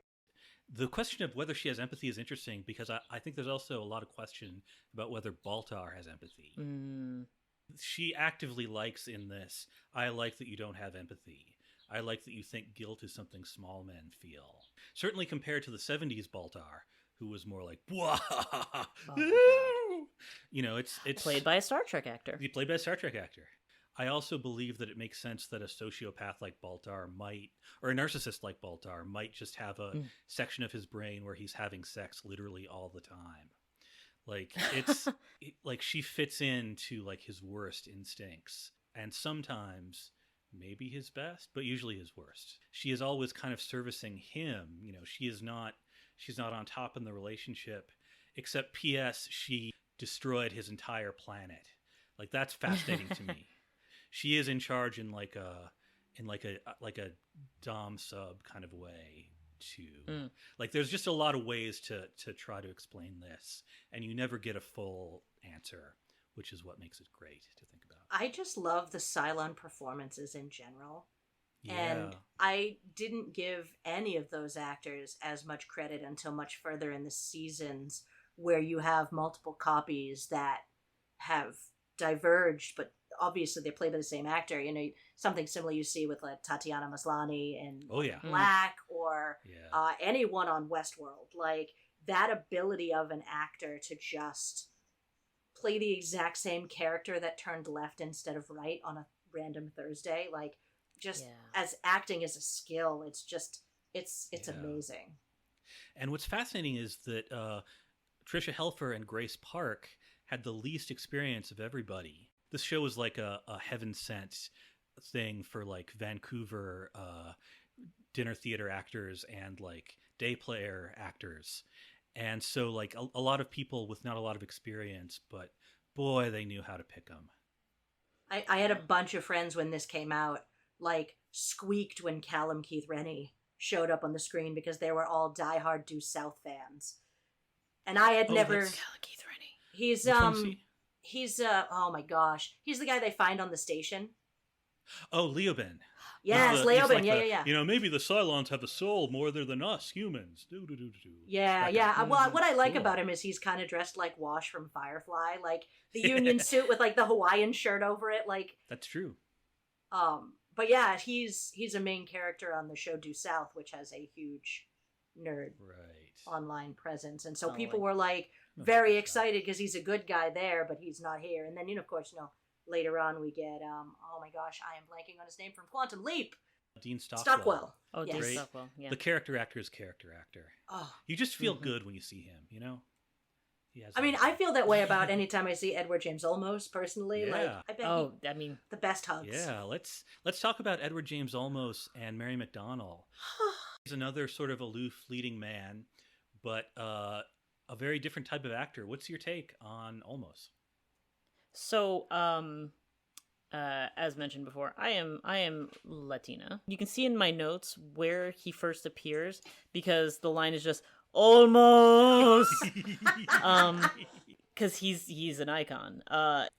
The question of whether she has empathy is interesting because I think there's also a lot of question about whether Baltar has empathy. She actively likes in this, I like that you don't have empathy. I like that you think guilt is something small men feel. Certainly compared to the 70s Baltar, who was more like, "Wah!" It's played by a Star Trek actor. He played by a Star Trek actor. I also believe that it makes sense that a sociopath like Baltar might, or a narcissist like Baltar might just have a section of his brain where he's having sex literally all the time. Like it's like she fits into like his worst instincts, and sometimes maybe his best, but usually his worst. She is always kind of servicing him. She's not on top in the relationship, except P.S. she destroyed his entire planet. Like that's fascinating to me. She is in charge in like a dom sub kind of way too. Like there's just a lot of ways to try to explain this, and you never get a full answer, which is what makes it great to think about. I just love the Cylon performances in general. Yeah. And I didn't give any of those actors as much credit until much further in the seasons, where you have multiple copies that have diverged, but obviously they're played by the same actor. Something similar you see with like Tatiana Maslany and Black, or anyone on Westworld. Like that ability of an actor to just play the exact same character that turned left instead of right on a random Thursday, like just as acting as a skill, it's amazing. And what's fascinating is that Tricia Helfer and Grace Park had the least experience of everybody. This show was like a heaven sent thing for like Vancouver dinner theater actors and like day player actors. And so like a lot of people with not a lot of experience, but boy, they knew how to pick them. I had a bunch of friends when this came out, like squeaked when Callum Keith Rennie showed up on the screen because they were all diehard Due South fans. And I had never... Callum Keith Rennie. He's, oh my gosh. He's the guy they find on the station. Oh, Leoben. Yes, Leoben, like yeah. Maybe the Cylons have a soul more than us humans. Yeah. Well, what I like about him is he's kind of dressed like Wash from Firefly, like the Union suit with like the Hawaiian shirt over it, like. That's true. But yeah, he's a main character on the show Due South, which has a huge nerd online presence, and so people were like very excited because he's a good guy there, but he's not here. And then of course later on we get oh my gosh, I am blanking on his name from Quantum Leap. Dean Stockwell. Oh, yes. Dean Stockwell. Yeah. The character actor is character actor. Oh, you just feel good when you see him. He has. I mean, I feel that way about anytime I see Edward James Olmos personally. Yeah. Like, I bet I mean, the best hugs. Yeah, let's talk about Edward James Olmos and Mary McDonnell. He's another sort of aloof leading man, but a very different type of actor. What's your take on Olmos? so as mentioned before, I am Latina. You can see in my notes where he first appears because the line is just almost. Because he's an icon.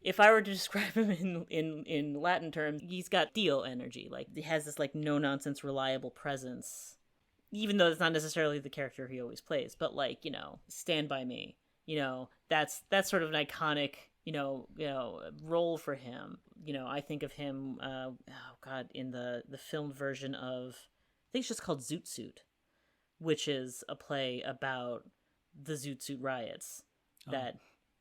If I were to describe him in Latin terms, he's got Dio energy. Like, he has this like no nonsense, reliable presence. Even though it's not necessarily the character he always plays, but like, Stand By Me. That's sort of an iconic role for him. I think of him. In the film version of, I think it's just called Zoot Suit, which is a play about the Zoot Suit riots that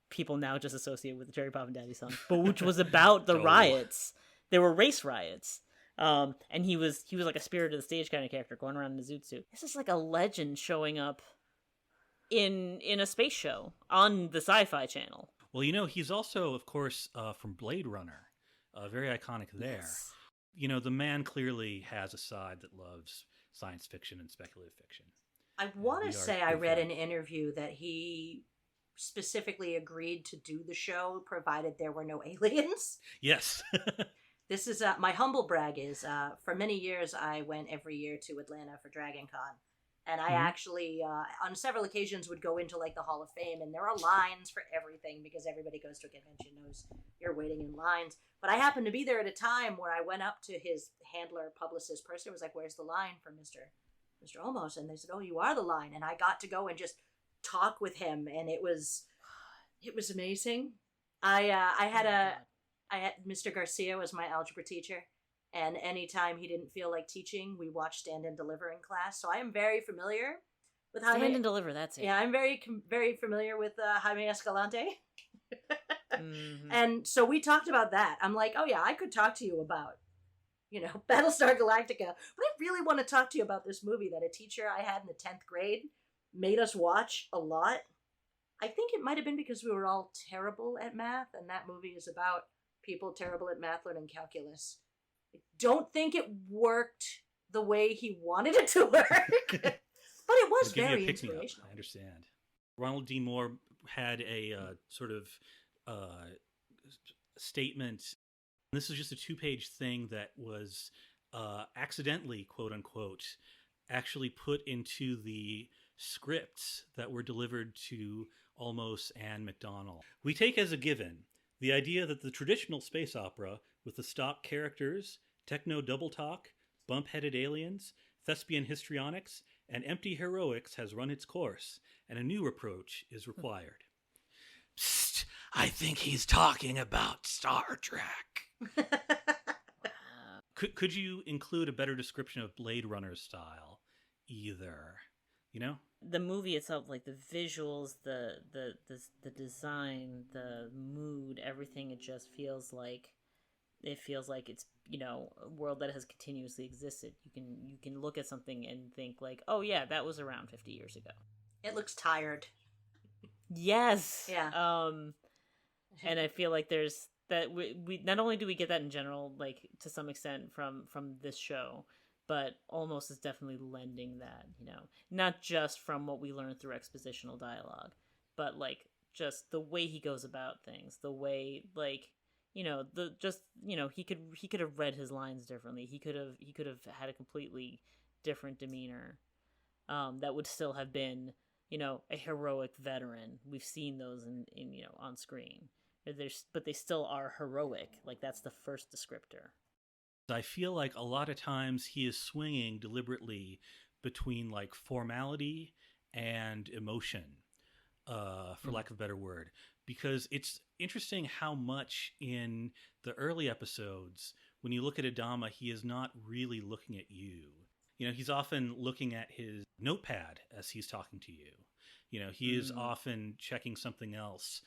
people now just associate with the Cherry Pop and Daddy song, but which was about the riots. There were race riots. And he was like a spirit of the stage kind of character going around in a zoot suit. This is like a legend showing up in a space show on the Sci-Fi Channel. Well, he's also, of course, from Blade Runner. Very iconic there. Yes. The man clearly has a side that loves science fiction and speculative fiction. I want to say I read an interview that he specifically agreed to do the show provided there were no aliens. Yes. This is my humble brag is for many years I went every year to Atlanta for Dragon Con. And I actually, on several occasions, would go into like the Hall of Fame, and there are lines for everything because everybody goes to a convention knows you're waiting in lines. But I happened to be there at a time where I went up to his handler, publicist person, was like, "Where's the line for Mr. Olmos?" And they said, "Oh, you are the line." And I got to go and just talk with him, and it was amazing. I had Mr. Garcia was my algebra teacher. And anytime he didn't feel like teaching, we watched Stand and Deliver in class. So I am very familiar with Jaime. Stand and Deliver, that's it. Yeah, I'm very familiar with Jaime Escalante. Mm-hmm. And so we talked about that. I'm like, oh yeah, I could talk to you about, Battlestar Galactica. But I really want to talk to you about this movie that a teacher I had in the 10th grade made us watch a lot. I think it might have been because we were all terrible at math, and that movie is about people terrible at math learning calculus. I don't think it worked the way he wanted it to work, but it was very inspirational. I understand. Ronald D. Moore had a sort of statement. This is just a 2-page thing that was accidentally, quote unquote, actually put into the scripts that were delivered to Olmos and McDonnell. We take as a given the idea that the traditional space opera, with the stock characters, techno double talk, bump-headed aliens, thespian histrionics, and empty heroics, has run its course, and a new approach is required. Psst, I think he's talking about Star Trek. Could you include a better description of Blade Runner's style, either? The movie itself, like the visuals, the design, the mood, everything, it just feels like it's a world that has continuously existed. You can look at something and think like, oh yeah, that was around 50 years ago. It looks tired. Yes. Yeah. And I feel like there's that we not only do we get that in general, like to some extent from this show, but Olmos is definitely lending that, not just from what we learn through expositional dialogue, but like just the way he goes about things, the way he could have read his lines differently. He could have had a completely different demeanor that would still have been, a heroic veteran. We've seen those in on screen. But they still are heroic. Like, that's the first descriptor. I feel like a lot of times he is swinging deliberately between like formality and emotion, for lack of a better word, because it's interesting how much in the early episodes, when you look at Adama, he is not really looking at you. He's often looking at his notepad as he's talking to you. He is often checking something else,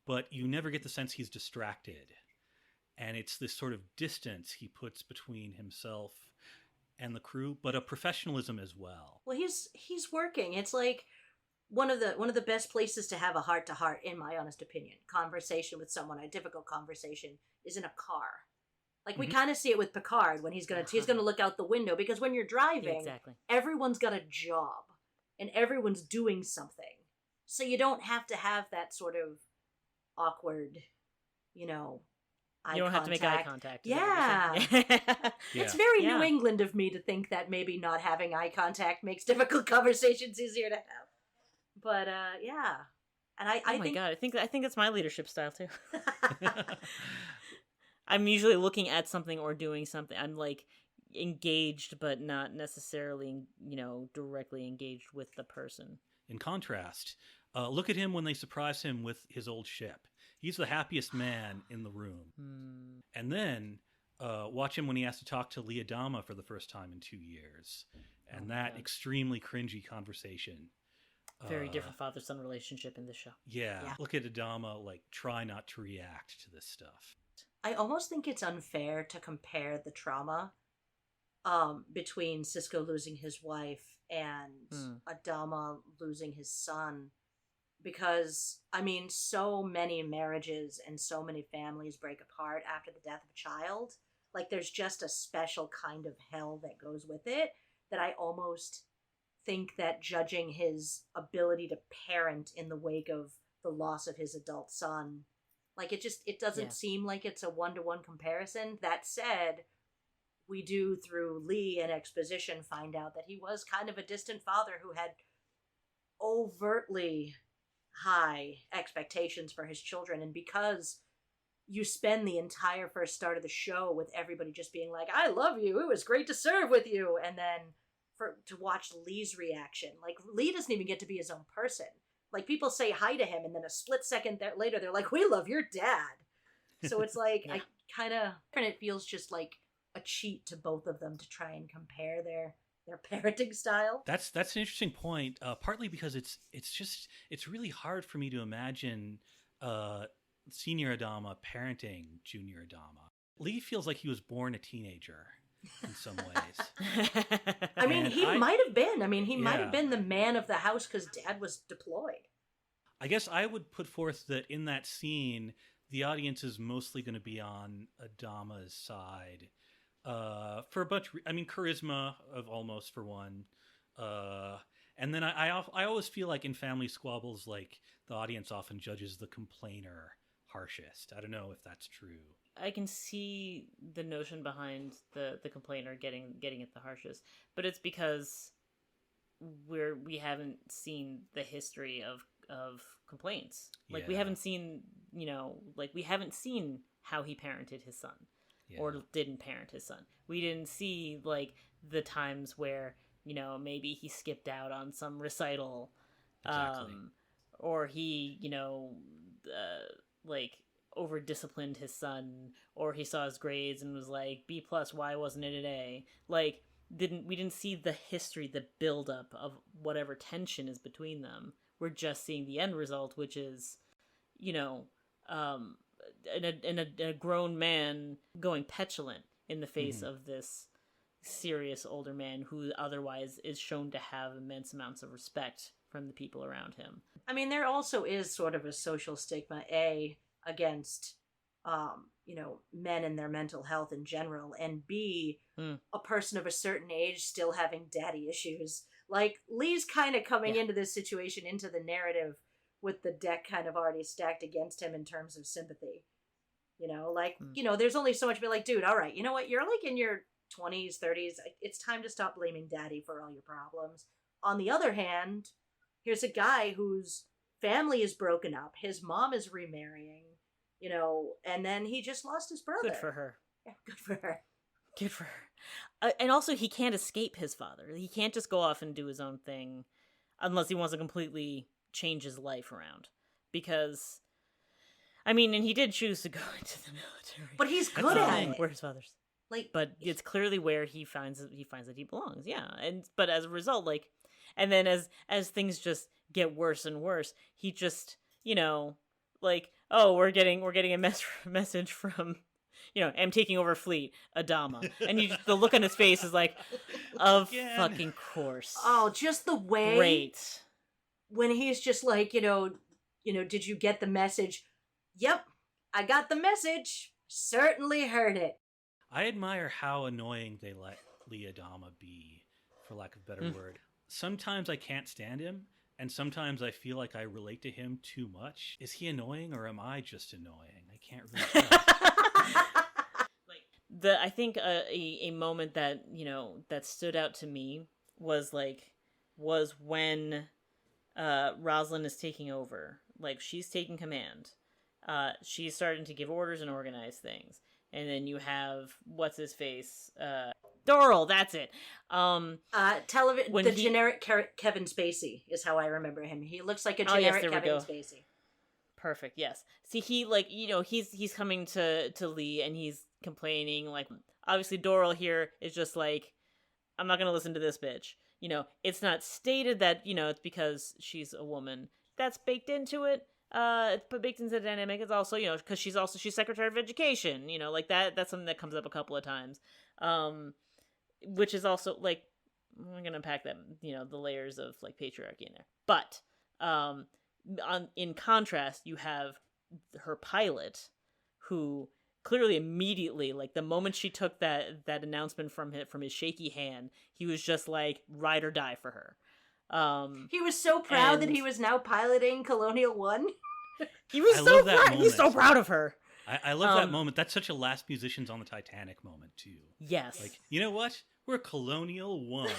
but you never get the sense he's distracted. And it's this sort of distance he puts between himself and the crew, but a professionalism as well. Well, he's working. It's like one of the best places to have a heart to heart, in my honest opinion, conversation with someone, a difficult conversation, is in a car. Like we kind of see it with Picard when he's gonna look out the window, because when you're driving, Exactly. everyone's got a job and everyone's doing something, so you don't have to have that sort of awkward, eye You don't contact. have to make eye contact. Yeah. It's very New England of me to think that maybe not having eye contact makes difficult conversations easier to have. But yeah, and I think, God, I think that's my leadership style too. I'm usually looking at something or doing something. I'm like engaged, but not necessarily, directly engaged with the person. In contrast, look at him when they surprise him with his old ship. He's the happiest man in the room. And then watch him when he has to talk to Lee Adama for the first time in 2 years. And that extremely cringy conversation. Very different father-son relationship in this show. Yeah. Look at Adama, try not to react to this stuff. I almost think it's unfair to compare the trauma between Sisko losing his wife and Adama losing his son, because so many marriages and so many families break apart after the death of a child. Like, there's just a special kind of hell that goes with it, that I almost think that judging his ability to parent in the wake of the loss of his adult son, it doesn't seem like it's a one-to-one comparison. That said, we do, through Lee and exposition, find out that he was kind of a distant father who had overtly high expectations for his children. And because you spend the entire first start of the show with everybody just being like, I love you, it was great to serve with you, and then to watch Lee's reaction, Lee doesn't even get to be his own person. People say hi to him, and then a split second later, they're like, we love your dad. So it's I kind of, and it feels just like a cheat to both of them to try and compare their parenting style. That's an interesting point. Partly because it's really hard for me to imagine Senior Adama parenting Junior Adama. Lee feels like he was born a teenager in some ways. He might have been. He might have been the man of the house because Dad was deployed. I guess I would put forth that in that scene, the audience is mostly going to be on Adama's side. For a bunch, charisma of Olmos for one. And then I always feel like in family squabbles, the audience often judges the complainer harshest. I don't know if that's true. I can see the notion behind the complainer getting it the harshest, but it's because we haven't seen the history of complaints. We haven't seen, we haven't seen how he parented his son or didn't parent his son. We didn't see the times where, maybe he skipped out on some recital, Exactly. or he, over disciplined his son, or he saw his grades and was like, B+, why wasn't it an A? We didn't see the history, the buildup of whatever tension is between them. We're just seeing the end result, which is, a grown man going petulant in the face of this serious older man who otherwise is shown to have immense amounts of respect from the people around him. There also is sort of a social stigma, against men and their mental health in general, and B, a person of a certain age still having daddy issues. Lee's kind of coming into this situation, into the narrative, with the deck kind of already stacked against him in terms of sympathy. There's only so much, but dude, all right, you know what, you're in your 20s, 30s, it's time to stop blaming daddy for all your problems. On the other hand, here's a guy whose family is broken up, his mom is remarrying, and then he just lost his brother. Good for her. Yeah, good for her. Good for her. And also, he can't escape his father. He can't just go off and do his own thing unless he wants to completely change his life around. Because, and he did choose to go into the military. But he's good at it. Where his father's. But it's clearly where he finds that he belongs. Yeah. But as a result, and then as things just get worse and worse, he just, oh, we're getting a message from, I'm taking over fleet, Adama. And the look on his face is like, of fucking course. Oh, just the way. Great. when he's just like, did you get the message? Yep, I got the message. Certainly heard it. I admire how annoying they let Lee Adama be, for lack of a better word. Sometimes I can't stand him, and sometimes I feel like I relate to him too much. Is he annoying, or am I just annoying? I can't really tell. I think a moment that that stood out to me was when Rosalind is taking over. Like, she's taking command. She's starting to give orders and organize things. And then you have what's his face, Doral. That's it. Generic Kevin Spacey is how I remember him. He looks like a generic Kevin Spacey. Perfect. Yes. See, he he's coming to Lee and he's complaining. Like, obviously Doral here is just like, I'm not gonna listen to this bitch. It's not stated that it's because she's a woman. That's baked into it. It's baked into the dynamic. It's also, because she's Secretary of Education, like that's something that comes up a couple of times. Which is also, like, I'm going to unpack that, the layers of, like, patriarchy in there. But, in contrast, you have her pilot, who clearly immediately, like, the moment she took that announcement from his shaky hand, he was just like, ride or die for her. He was so proud that he was now piloting Colonial One. He was so proud. He's so proud of her. I love that moment. That's such a Last Musicians on the Titanic moment, too. Yes. Like, you know what? We're Colonial One.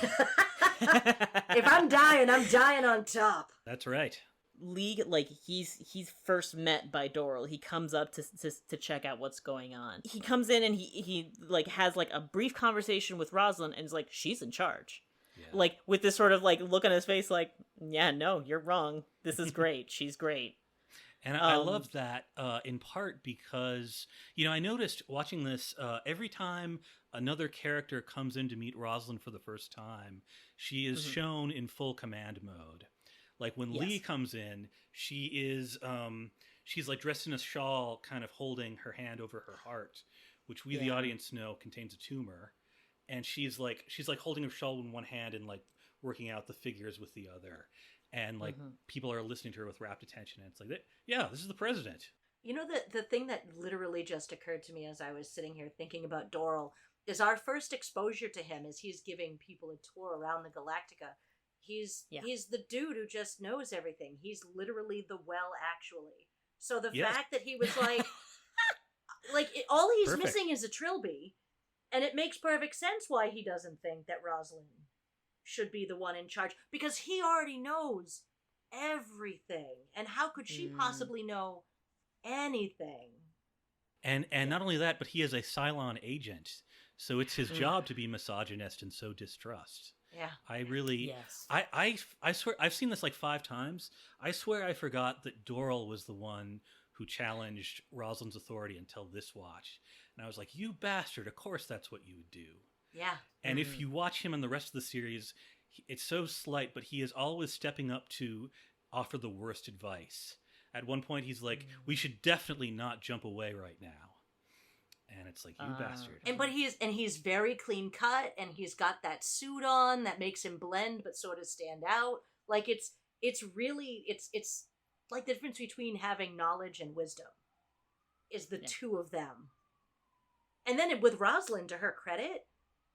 If I'm dying on top. That's right. Lee, like, he's first met by Doral. He comes up to check out what's going on. He comes in and he like has like a brief conversation with Rosalind and is like, she's in charge. Yeah. Like, with this sort of like look on his face, like, yeah, no, you're wrong. This is great. She's great. And I love that in part because, I noticed watching this, every time another character comes in to meet Rosalind for the first time, she is shown in full command mode. Like, when Lee comes in, she is, she's like dressed in a shawl, kind of holding her hand over her heart, which we, the audience, know contains a tumor. And she's like holding her shawl in one hand and like working out the figures with the other. And like people are listening to her with rapt attention. And it's like, yeah, this is the president. The thing that literally just occurred to me as I was sitting here thinking about Doral is our first exposure to him as he's giving people a tour around the Galactica. He's the dude who just knows everything. He's literally the well, actually. So the fact that he was like, all he's missing is a trilby, and it makes perfect sense why he doesn't think that Rosalind should be the one in charge, because he already knows everything. And how could she possibly know anything? And not only that, but he is a Cylon agent, so it's his job to be misogynist and sow distrust. Yeah. I really, I swear, I've seen this like 5 times. I swear I forgot that Doral was the one who challenged Rosalind's authority until this watch. And I was like, you bastard, of course that's what you would do. Yeah. And if you watch him in the rest of the series, it's so slight, but he is always stepping up to offer the worst advice. At one point, he's like, we should definitely not jump away right now. And it's like, you bastard. He's very clean cut, and he's got that suit on that makes him blend but sort of stand out. Like, it's like the difference between having knowledge and wisdom is the two of them. And then with Rosalind, to her credit,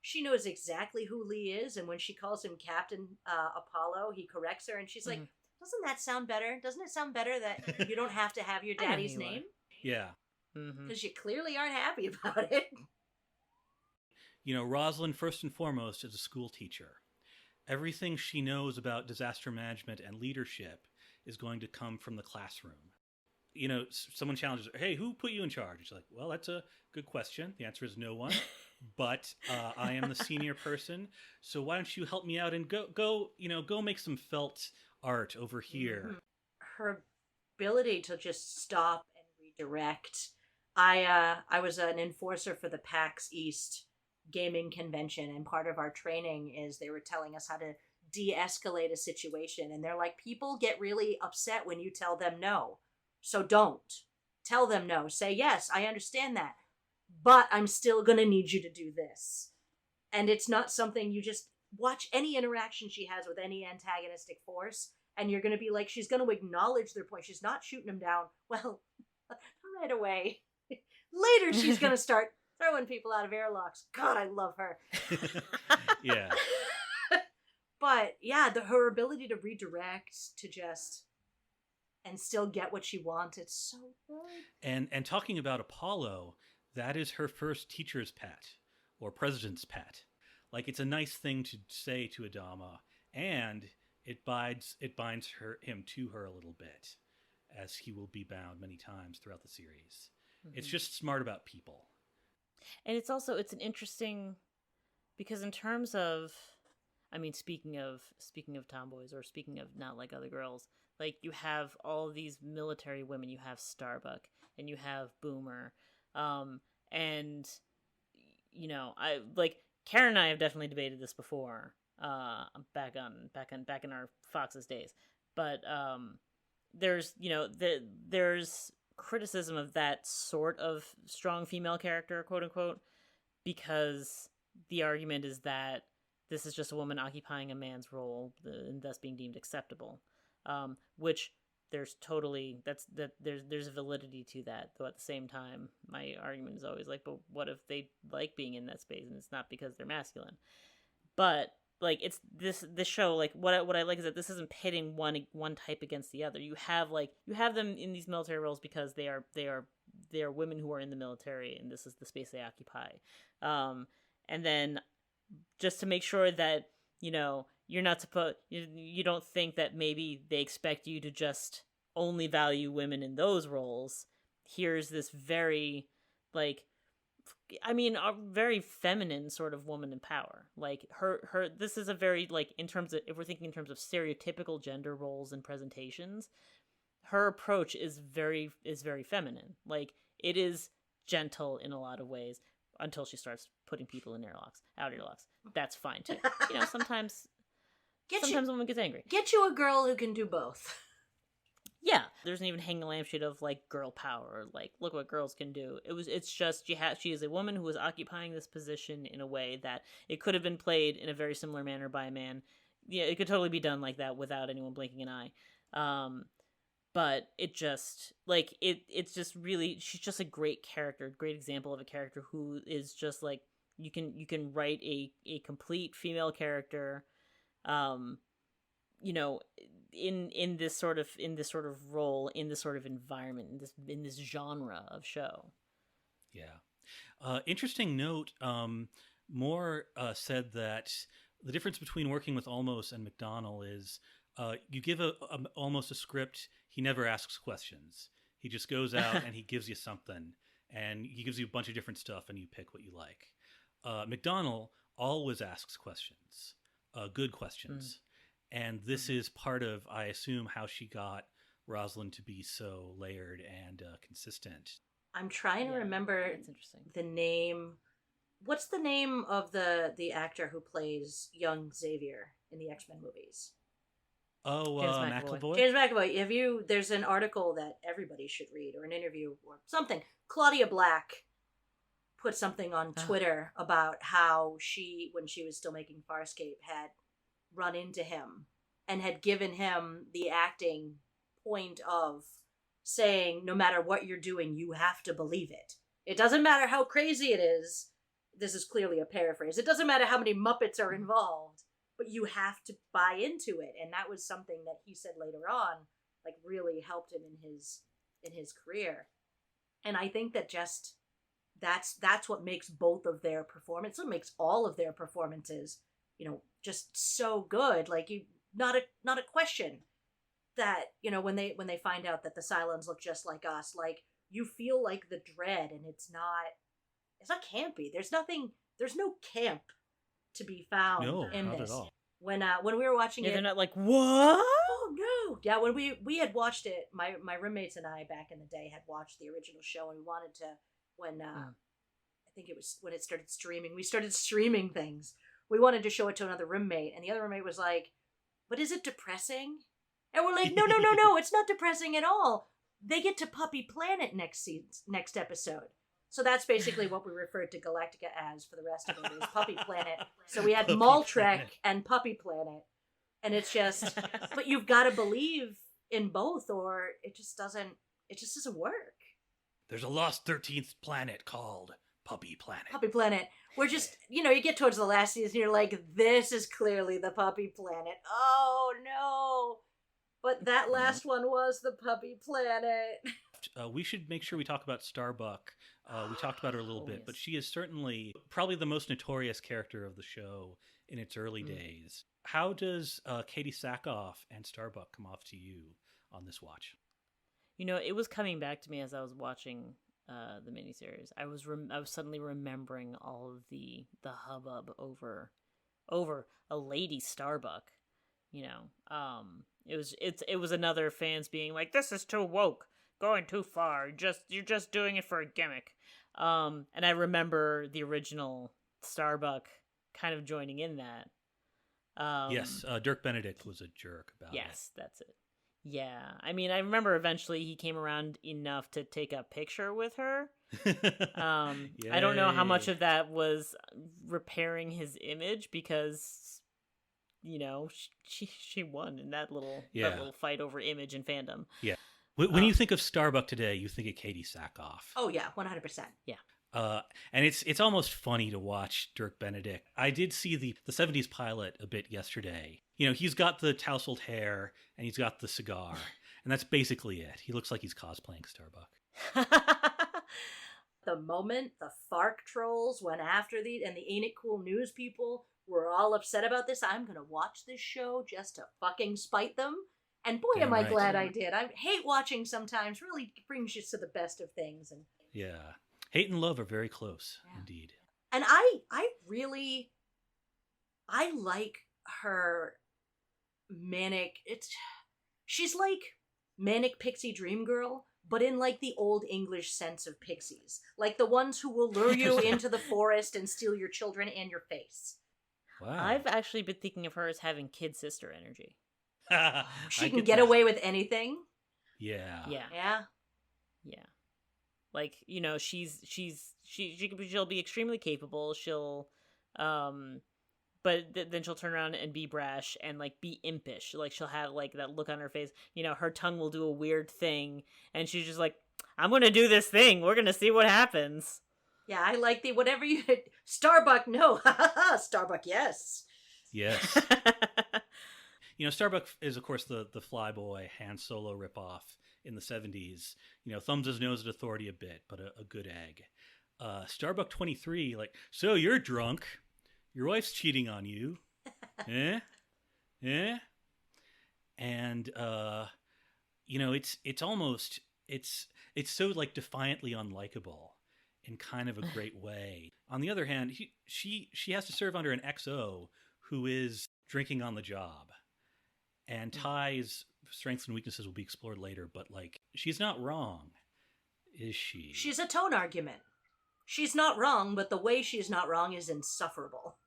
she knows exactly who Lee is, and when she calls him Captain Apollo, he corrects her, and she's like, doesn't that sound better? Doesn't it sound better that you don't have to have your daddy's name? Yeah. Because you clearly aren't happy about it. Rosalind, first and foremost, is a school teacher. Everything she knows about disaster management and leadership is going to come from the classroom. Someone challenges her, hey, who put you in charge? She's like, well, that's a good question. The answer is no one. But I am the senior person, so why don't you help me out and go make some felt art over here. Her ability to just stop and redirect. I was an enforcer for the PAX East gaming convention, and part of our training is they were telling us how to de-escalate a situation, and they're like, people get really upset when you tell them no, so don't tell them no. Say, yes, I understand that, but I'm still gonna need you to do this. And it's not something you just watch any interaction she has with any antagonistic force, and you're going to be like, she's going to acknowledge their point. She's not shooting them down. Well, right away. Later, she's going to start throwing people out of airlocks. God, I love her. Yeah. But yeah, her ability to redirect, to just, and still get what she wants, it's so good. And talking about Apollo, that is her first teacher's pet or president's pet. Like, it's a nice thing to say to Adama, and it binds him to her a little bit, as he will be bound many times throughout the series. It's just smart about people. And it's an interesting, because in terms of, I mean, speaking of tomboys, or speaking of not like other girls, like, you have all these military women. You have Starbuck and you have Boomer, and I like, Karen and I have definitely debated this before, back in our Fox's days, but there's there's criticism of that sort of strong female character, quote unquote, because the argument is that this is just a woman occupying a man's role and thus being deemed acceptable, which there's validity to that. Though at the same time, my argument is always like, but what if they like being in that space and it's not because they're masculine? But like, it's this show, like, what I like is that this isn't pitting one type against the other. You have them in these military roles because they are women who are in the military, and this is the space they occupy. And then, just to make sure that you're not you don't think that maybe they expect you to just only value women in those roles. Here's this very, like, I mean, a very feminine sort of woman in power. Like, her this is a very, like, in terms of, if we're thinking in terms of stereotypical gender roles and presentations, her approach is very feminine. Like, it is gentle in a lot of ways until she starts putting people in out airlocks. That's fine too. Sometimes a woman gets angry. Get you a girl who can do both. Yeah, there's an even hanging lampshade of, like, girl power, or, like, look what girls can do. It's just, she is a woman who is occupying this position in a way that it could have been played in a very similar manner by a man. Yeah, it could totally be done like that without anyone blinking an eye. But it just, like, it's just really, she's just a great character, great example of a character who is just, like, you can write a complete female character, in this sort of role, in this sort of environment, in this genre of show. Yeah. Interesting note. Moore said that the difference between working with Olmos and McDonnell is, you give Olmos a script, he never asks questions. He just goes out and he gives you something, and he gives you a bunch of different stuff, and you pick what you like. McDonnell always asks questions, good questions. And this is part of, I assume, how she got Rosalind to be so layered and consistent. I'm trying to remember the name. What's the name of the actor who plays young Xavier in the X-Men movies? Oh, McAvoy. James McAvoy. There's an article that everybody should read, or an interview or something. Claudia Black put something on Twitter about how she, when she was still making Farscape, had run into him and had given him the acting point of saying, no matter what you're doing, you have to believe it. It doesn't matter how crazy it is. This is clearly a paraphrase. It doesn't matter how many Muppets are involved, but you have to buy into it. And that was something that he said later on, like, really helped him in his career. And I think that just that's what makes both of their performances, what makes all of their performances, just so good. Like, you, not a question that, when they find out that the Cylons look just like us, like, you feel like the dread, and it's not campy. There's no camp to be found in not this. At all. When we were watching it, they're not like, what? Oh no! Yeah, when we had watched it, my roommates and I back in the day had watched the original show, and we wanted to, I think it was when it started streaming. We started streaming things. We wanted to show it to another roommate, and the other roommate was like, "But is it depressing?" And we're like, "No, it's not depressing at all. They get to Puppy Planet next episode." So that's basically what we referred to Galactica as for the rest of it, is Puppy Planet. So we had Maltrek and Puppy Planet, And it's just, but you've got to believe in both, or it just doesn't work. There's a lost 13th planet called Puppy Planet. Puppy Planet. We're just, you get towards the last season, you're like, this is clearly the Puppy Planet. Oh, no. But that last one was the Puppy Planet. We should make sure we talk about Starbuck. We talked about her a little bit, yes. but she is certainly probably the most notorious character of the show in its early days. How does Katie Sackhoff and Starbuck come off to you on this watch? It was coming back to me as I was watching the miniseries. I was suddenly remembering all of the hubbub over a lady Starbuck. It was another fans being like, "This is too woke, going too far. You're just doing it for a gimmick." And I remember the original Starbuck kind of joining in that. Yes, Dirk Benedict was a jerk about it. Yes, that's it. Yeah, I mean, I remember eventually he came around enough to take a picture with her. I don't know how much of that was repairing his image because, she won in that little fight over image and fandom. Yeah. When you think of Starbuck today, you think of Katie Sackhoff. Oh yeah, 100%. Yeah. And it's almost funny to watch Dirk Benedict. I did see the 70s pilot a bit yesterday. He's got the tousled hair and he's got the cigar, and that's basically it. He looks like he's cosplaying Starbuck. The moment the FARC trolls went after and the Ain't It Cool News people were all upset about this, I'm gonna watch this show just to fucking spite them. And boy, am I glad I did. I hate watching sometimes. Really brings you to the best of things. And yeah. Hate and love are very close, indeed. And I like her manic. She's like manic pixie dream girl, but in like the old English sense of pixies, like the ones who will lure you into the forest and steal your children and your face. Wow. I've actually been thinking of her as having kid sister energy. She can get away with anything. Yeah. Like, she'll be extremely capable. She'll, but then she'll turn around and be brash and like be impish. Like she'll have like that look on her face. Her tongue will do a weird thing, and she's just like, "I'm gonna do this thing. We're gonna see what happens." Yeah, I like the whatever you Starbuck. No, Starbuck. Yes. Yes. Starbuck is, of course, the Flyboy Han Solo ripoff in the 70s. Thumbs his nose at authority a bit, but a good egg. Starbuck 23, like, so you're drunk. Your wife's cheating on you. Eh? And, it's almost, it's so, like, defiantly unlikable in kind of a great way. On the other hand, she has to serve under an XO who is drinking on the job. And Ty's strengths and weaknesses will be explored later, but, like, she's not wrong, is she? She's a tone argument. She's not wrong, but the way she's not wrong is insufferable.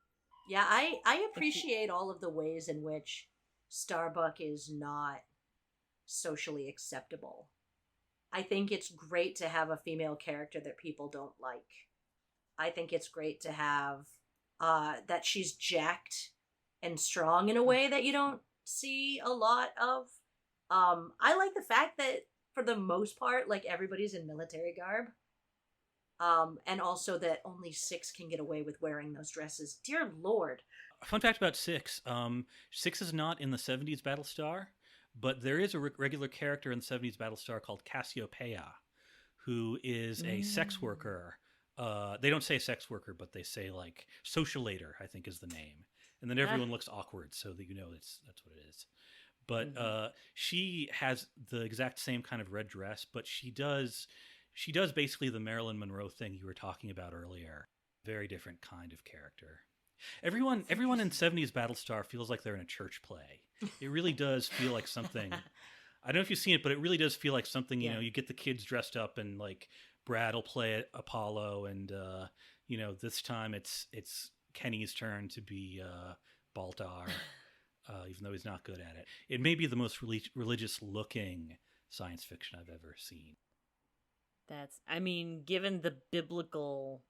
Yeah, I appreciate all of the ways in which Starbuck is not socially acceptable. I think it's great to have a female character that people don't like. I think it's great to have that she's jacked and strong in a way that you don't see a lot of. I like the fact that for the most part, like, everybody's in military garb. And also that only Six can get away with wearing those dresses. Dear Lord. Fun fact about Six. Six is not in the 70s Battlestar, but there is a regular character in the 70s Battlestar called Cassiopeia, who is a sex worker. They don't say sex worker, but they say, like, socialator, I think is the name. And then everyone looks awkward, so that that's what it is. But she has the exact same kind of red dress, but she does basically the Marilyn Monroe thing you were talking about earlier. Very different kind of character. Everyone in 70s Battlestar feels like they're in a church play. It really does feel like something. I don't know if you've seen it, but it really does feel like something, you get the kids dressed up, and, like, Brad will play Apollo, and this time it's Kenny's turn to be Baltar, even though he's not good at it. It may be the most religious looking science fiction I've ever seen. Given the biblical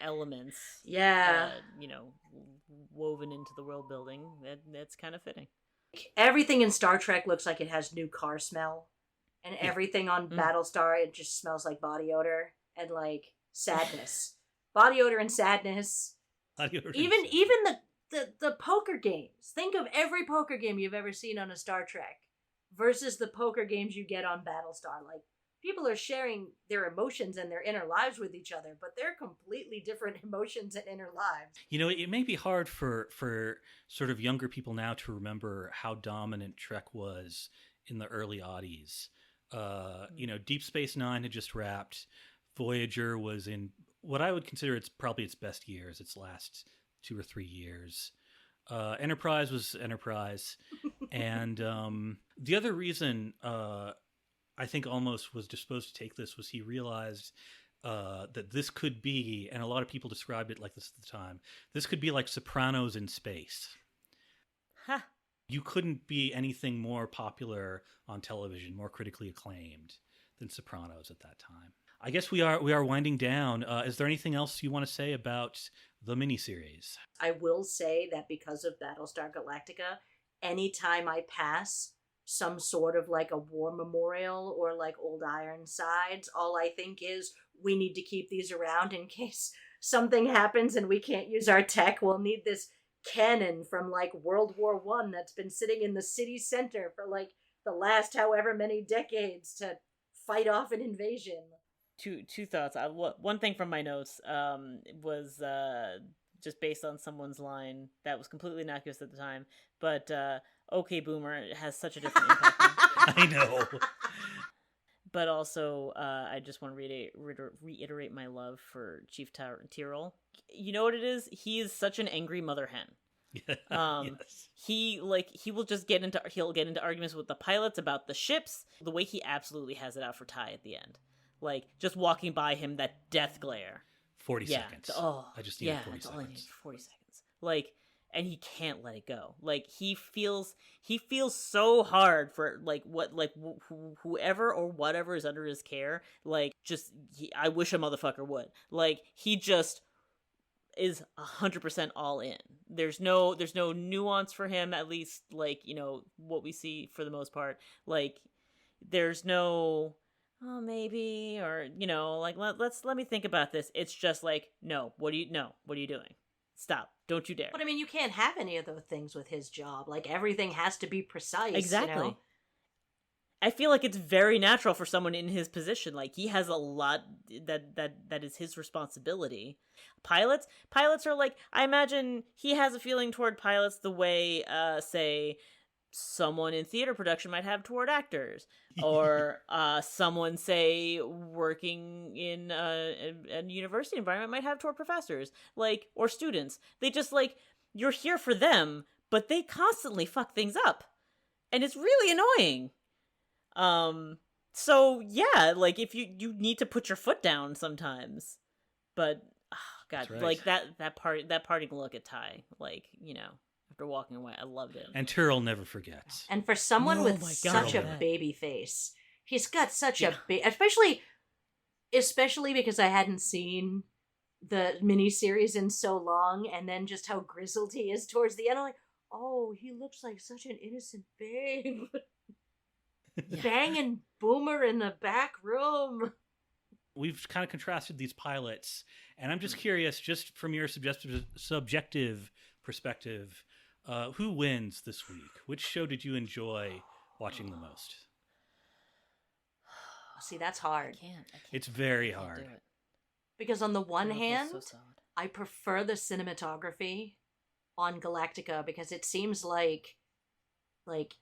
elements, woven into the world building, that's kind of fitting. Everything in Star Trek looks like it has new car smell, and everything on Battlestar, it just smells like body odor and like sadness. Body odor and sadness. Even the poker games. Think of every poker game you've ever seen on a Star Trek versus the poker games you get on Battlestar. Like, people are sharing their emotions and their inner lives with each other, but they're completely different emotions and inner lives. You know, it may be hard for sort of younger people now to remember how dominant Trek was in the early oddies. You know, Deep Space Nine had just wrapped. Voyager was in what I would consider probably its best years, its last 2 or 3 years. Enterprise was Enterprise. And the other reason I think Olmos was disposed to take this was he realized that this could be, and a lot of people described it like this at the time, this could be like Sopranos in space. Huh. You couldn't be anything more popular on television, more critically acclaimed than Sopranos at that time. I guess we are winding down. Is there anything else you want to say about the miniseries? I will say that because of Battlestar Galactica, anytime I pass some sort of like a war memorial or like old Ironsides, all I think is we need to keep these around in case something happens and we can't use our tech. We'll need this cannon from like World War I that's been sitting in the city center for like the last however many decades to fight off an invasion. Two thoughts. One thing from my notes was just based on someone's line that was completely innocuous at the time, but okay, Boomer has such a different impact. I know. But also, I just want to reiterate my love for Chief Tyrrell. You know what it is? He is such an angry mother hen. Yes. He'll get into arguments with the pilots about the ships. The way he absolutely has it out for Ty at the end. Like, just walking by him, that death glare. 40 seconds. Oh, I just needed 40 that's seconds. all I need, 40 seconds. Like, and he can't let it go. Like, he feels so hard for whoever or whatever is under his care. Like, I wish a motherfucker would. Like, he just is 100% all in. There's no nuance for him, at least, like, you know, what we see for the most part. Like, there's no, oh, maybe, or, you know, like, let me think about this. It's just like, no, what are you doing? Stop. Don't you dare. But I mean, you can't have any of those things with his job. Like, everything has to be precise. Exactly. You know? I feel like it's very natural for someone in his position. Like, he has a lot that is his responsibility. Pilots are like, I imagine he has a feeling toward pilots the way, say, someone in theater production might have toward actors, or someone, say, working in a university environment might have toward professors, like, or students. They just, like, you're here for them, but they constantly fuck things up, and it's really annoying. So yeah, like, if you need to put your foot down sometimes, but God, right. like that parting look at Ty, like, you know, after walking away, I loved it. And Tyrrell never forgets. And for someone with such a baby face, he's got such a especially because I hadn't seen the miniseries in so long, and then just how grizzled he is towards the end. I'm like, oh, he looks like such an innocent babe. Banging Boomer in the back room. We've kind of contrasted these pilots, and I'm just curious, just from your subjective perspective, who wins this week? Which show did you enjoy watching the most? See, that's hard. I can't it's very hard. Because on the one hand, so I prefer the cinematography on Galactica, because it seems like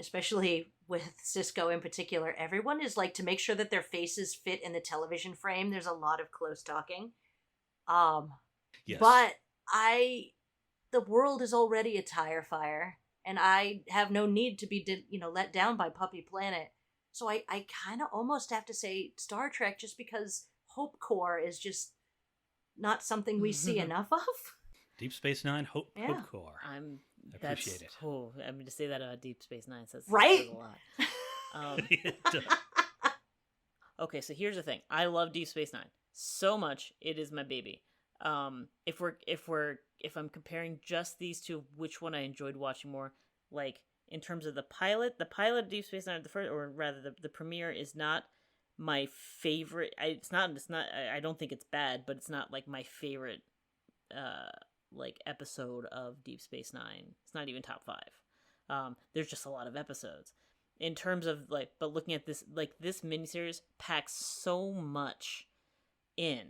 especially with Cisco in particular, everyone is like, to make sure that their faces fit in the television frame, there's a lot of close talking. Yes. But the world is already a tire fire, and I have no need to be let down by Puppy Planet. So I kind of almost have to say Star Trek, just because Hope Corps is just not something we see enough of. Deep Space Nine, Hope Corps. I appreciate it. Oh, I mean, to say that Deep Space Nine says right. A lot. Okay, so here's the thing. I love Deep Space Nine so much. It is my baby. If I'm comparing just these two, which one I enjoyed watching more, like, in terms of the pilot of Deep Space Nine, the first, or rather the premiere, is not my favorite. It's not. I don't think it's bad, but it's not like my favorite, like episode of Deep Space Nine. It's not even top 5. There's just a lot of episodes. In terms of like, but looking at this, like this miniseries packs so much in,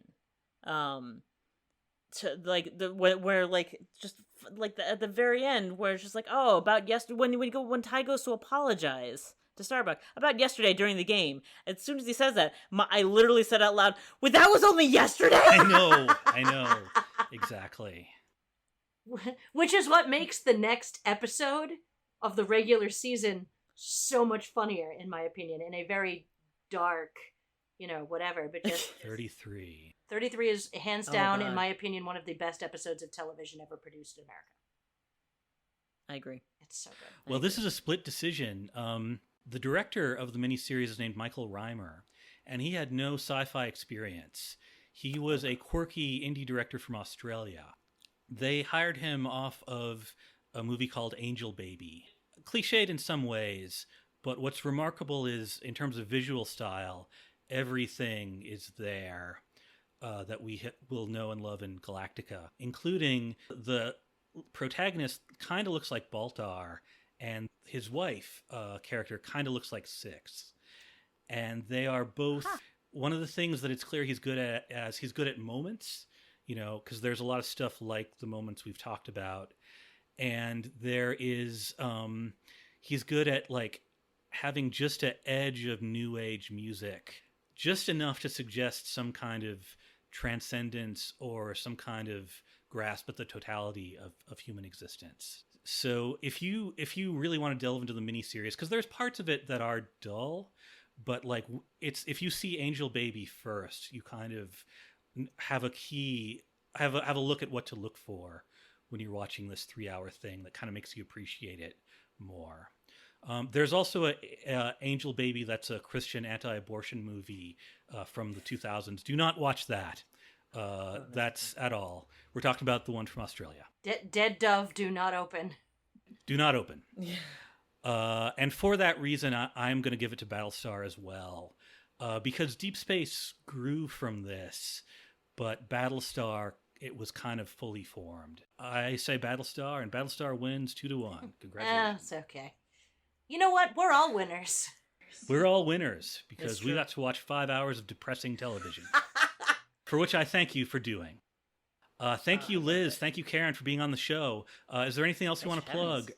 to like the where like just like at the very end where it's just like, oh, about yesterday when Ty goes to apologize to Starbuck about yesterday during the game. As soon as he says that, I literally said out loud, "Wait, that was only yesterday." I know, exactly. Which is what makes the next episode of the regular season so much funnier, in my opinion, in a very dark, whatever, but just 33. 33 is hands down, in my opinion, one of the best episodes of television ever produced in America. I agree. It's so good. Well, this is a split decision. The director of the miniseries is named Michael Reimer, and he had no sci-fi experience. He was a quirky indie director from Australia. They hired him off of a movie called Angel Baby. Cliched in some ways, but what's remarkable is, in terms of visual style, everything is there that we will know and love in Galactica, including the protagonist kind of looks like Baltar, and his wife character kind of looks like Six. And they are both... One of the things that it's clear he's good at, as he's good at moments, because there's a lot of stuff like the moments we've talked about. And there is... he's good at, like, having just an edge of new age music, just enough to suggest some kind of transcendence or some kind of grasp at the totality of human existence. So if you really want to delve into the miniseries, because there's parts of it that are dull, but like if you see Angel Baby first, you kind of have a look at what to look for when you're watching this 3-hour thing that kind of makes you appreciate it more. There's also a Angel Baby that's a Christian anti-abortion movie from the 2000s. Do not watch that. That's at all. We're talking about the one from Australia. Dead Dove, do not open. Do not open. And for that reason, I'm going to give it to Battlestar as well. Because Deep Space grew from this, but Battlestar, it was kind of fully formed. I say Battlestar, and Battlestar wins 2-1. Congratulations. It's okay. You know what? We're all winners. We're all winners because we got to watch 5 hours of depressing television, for which I thank you for doing. Thank you, Liz. Thank you, Karen, for being on the show. Is there anything else you want to plug?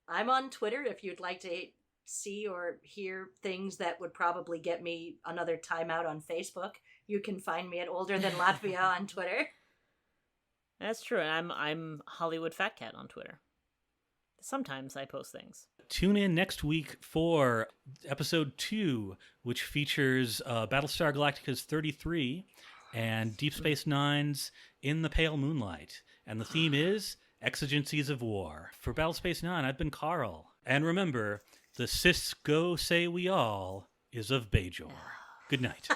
I'm on Twitter if you'd like to see or hear things that would probably get me another timeout on Facebook. You can find me at Older Than Latvia on Twitter. That's true. And I'm Hollywood Fat Cat on Twitter. Sometimes I post things. Tune in next week for episode 2, which features Battlestar Galactica's 33 and Deep Space Nine's In the Pale Moonlight. And the theme is Exigencies of War. For Battle Space 9, I've been Carl. And remember, the Cisco say we all is of Bajor. Good night.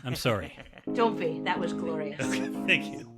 I'm sorry. Don't be. That was glorious. Okay, thank you.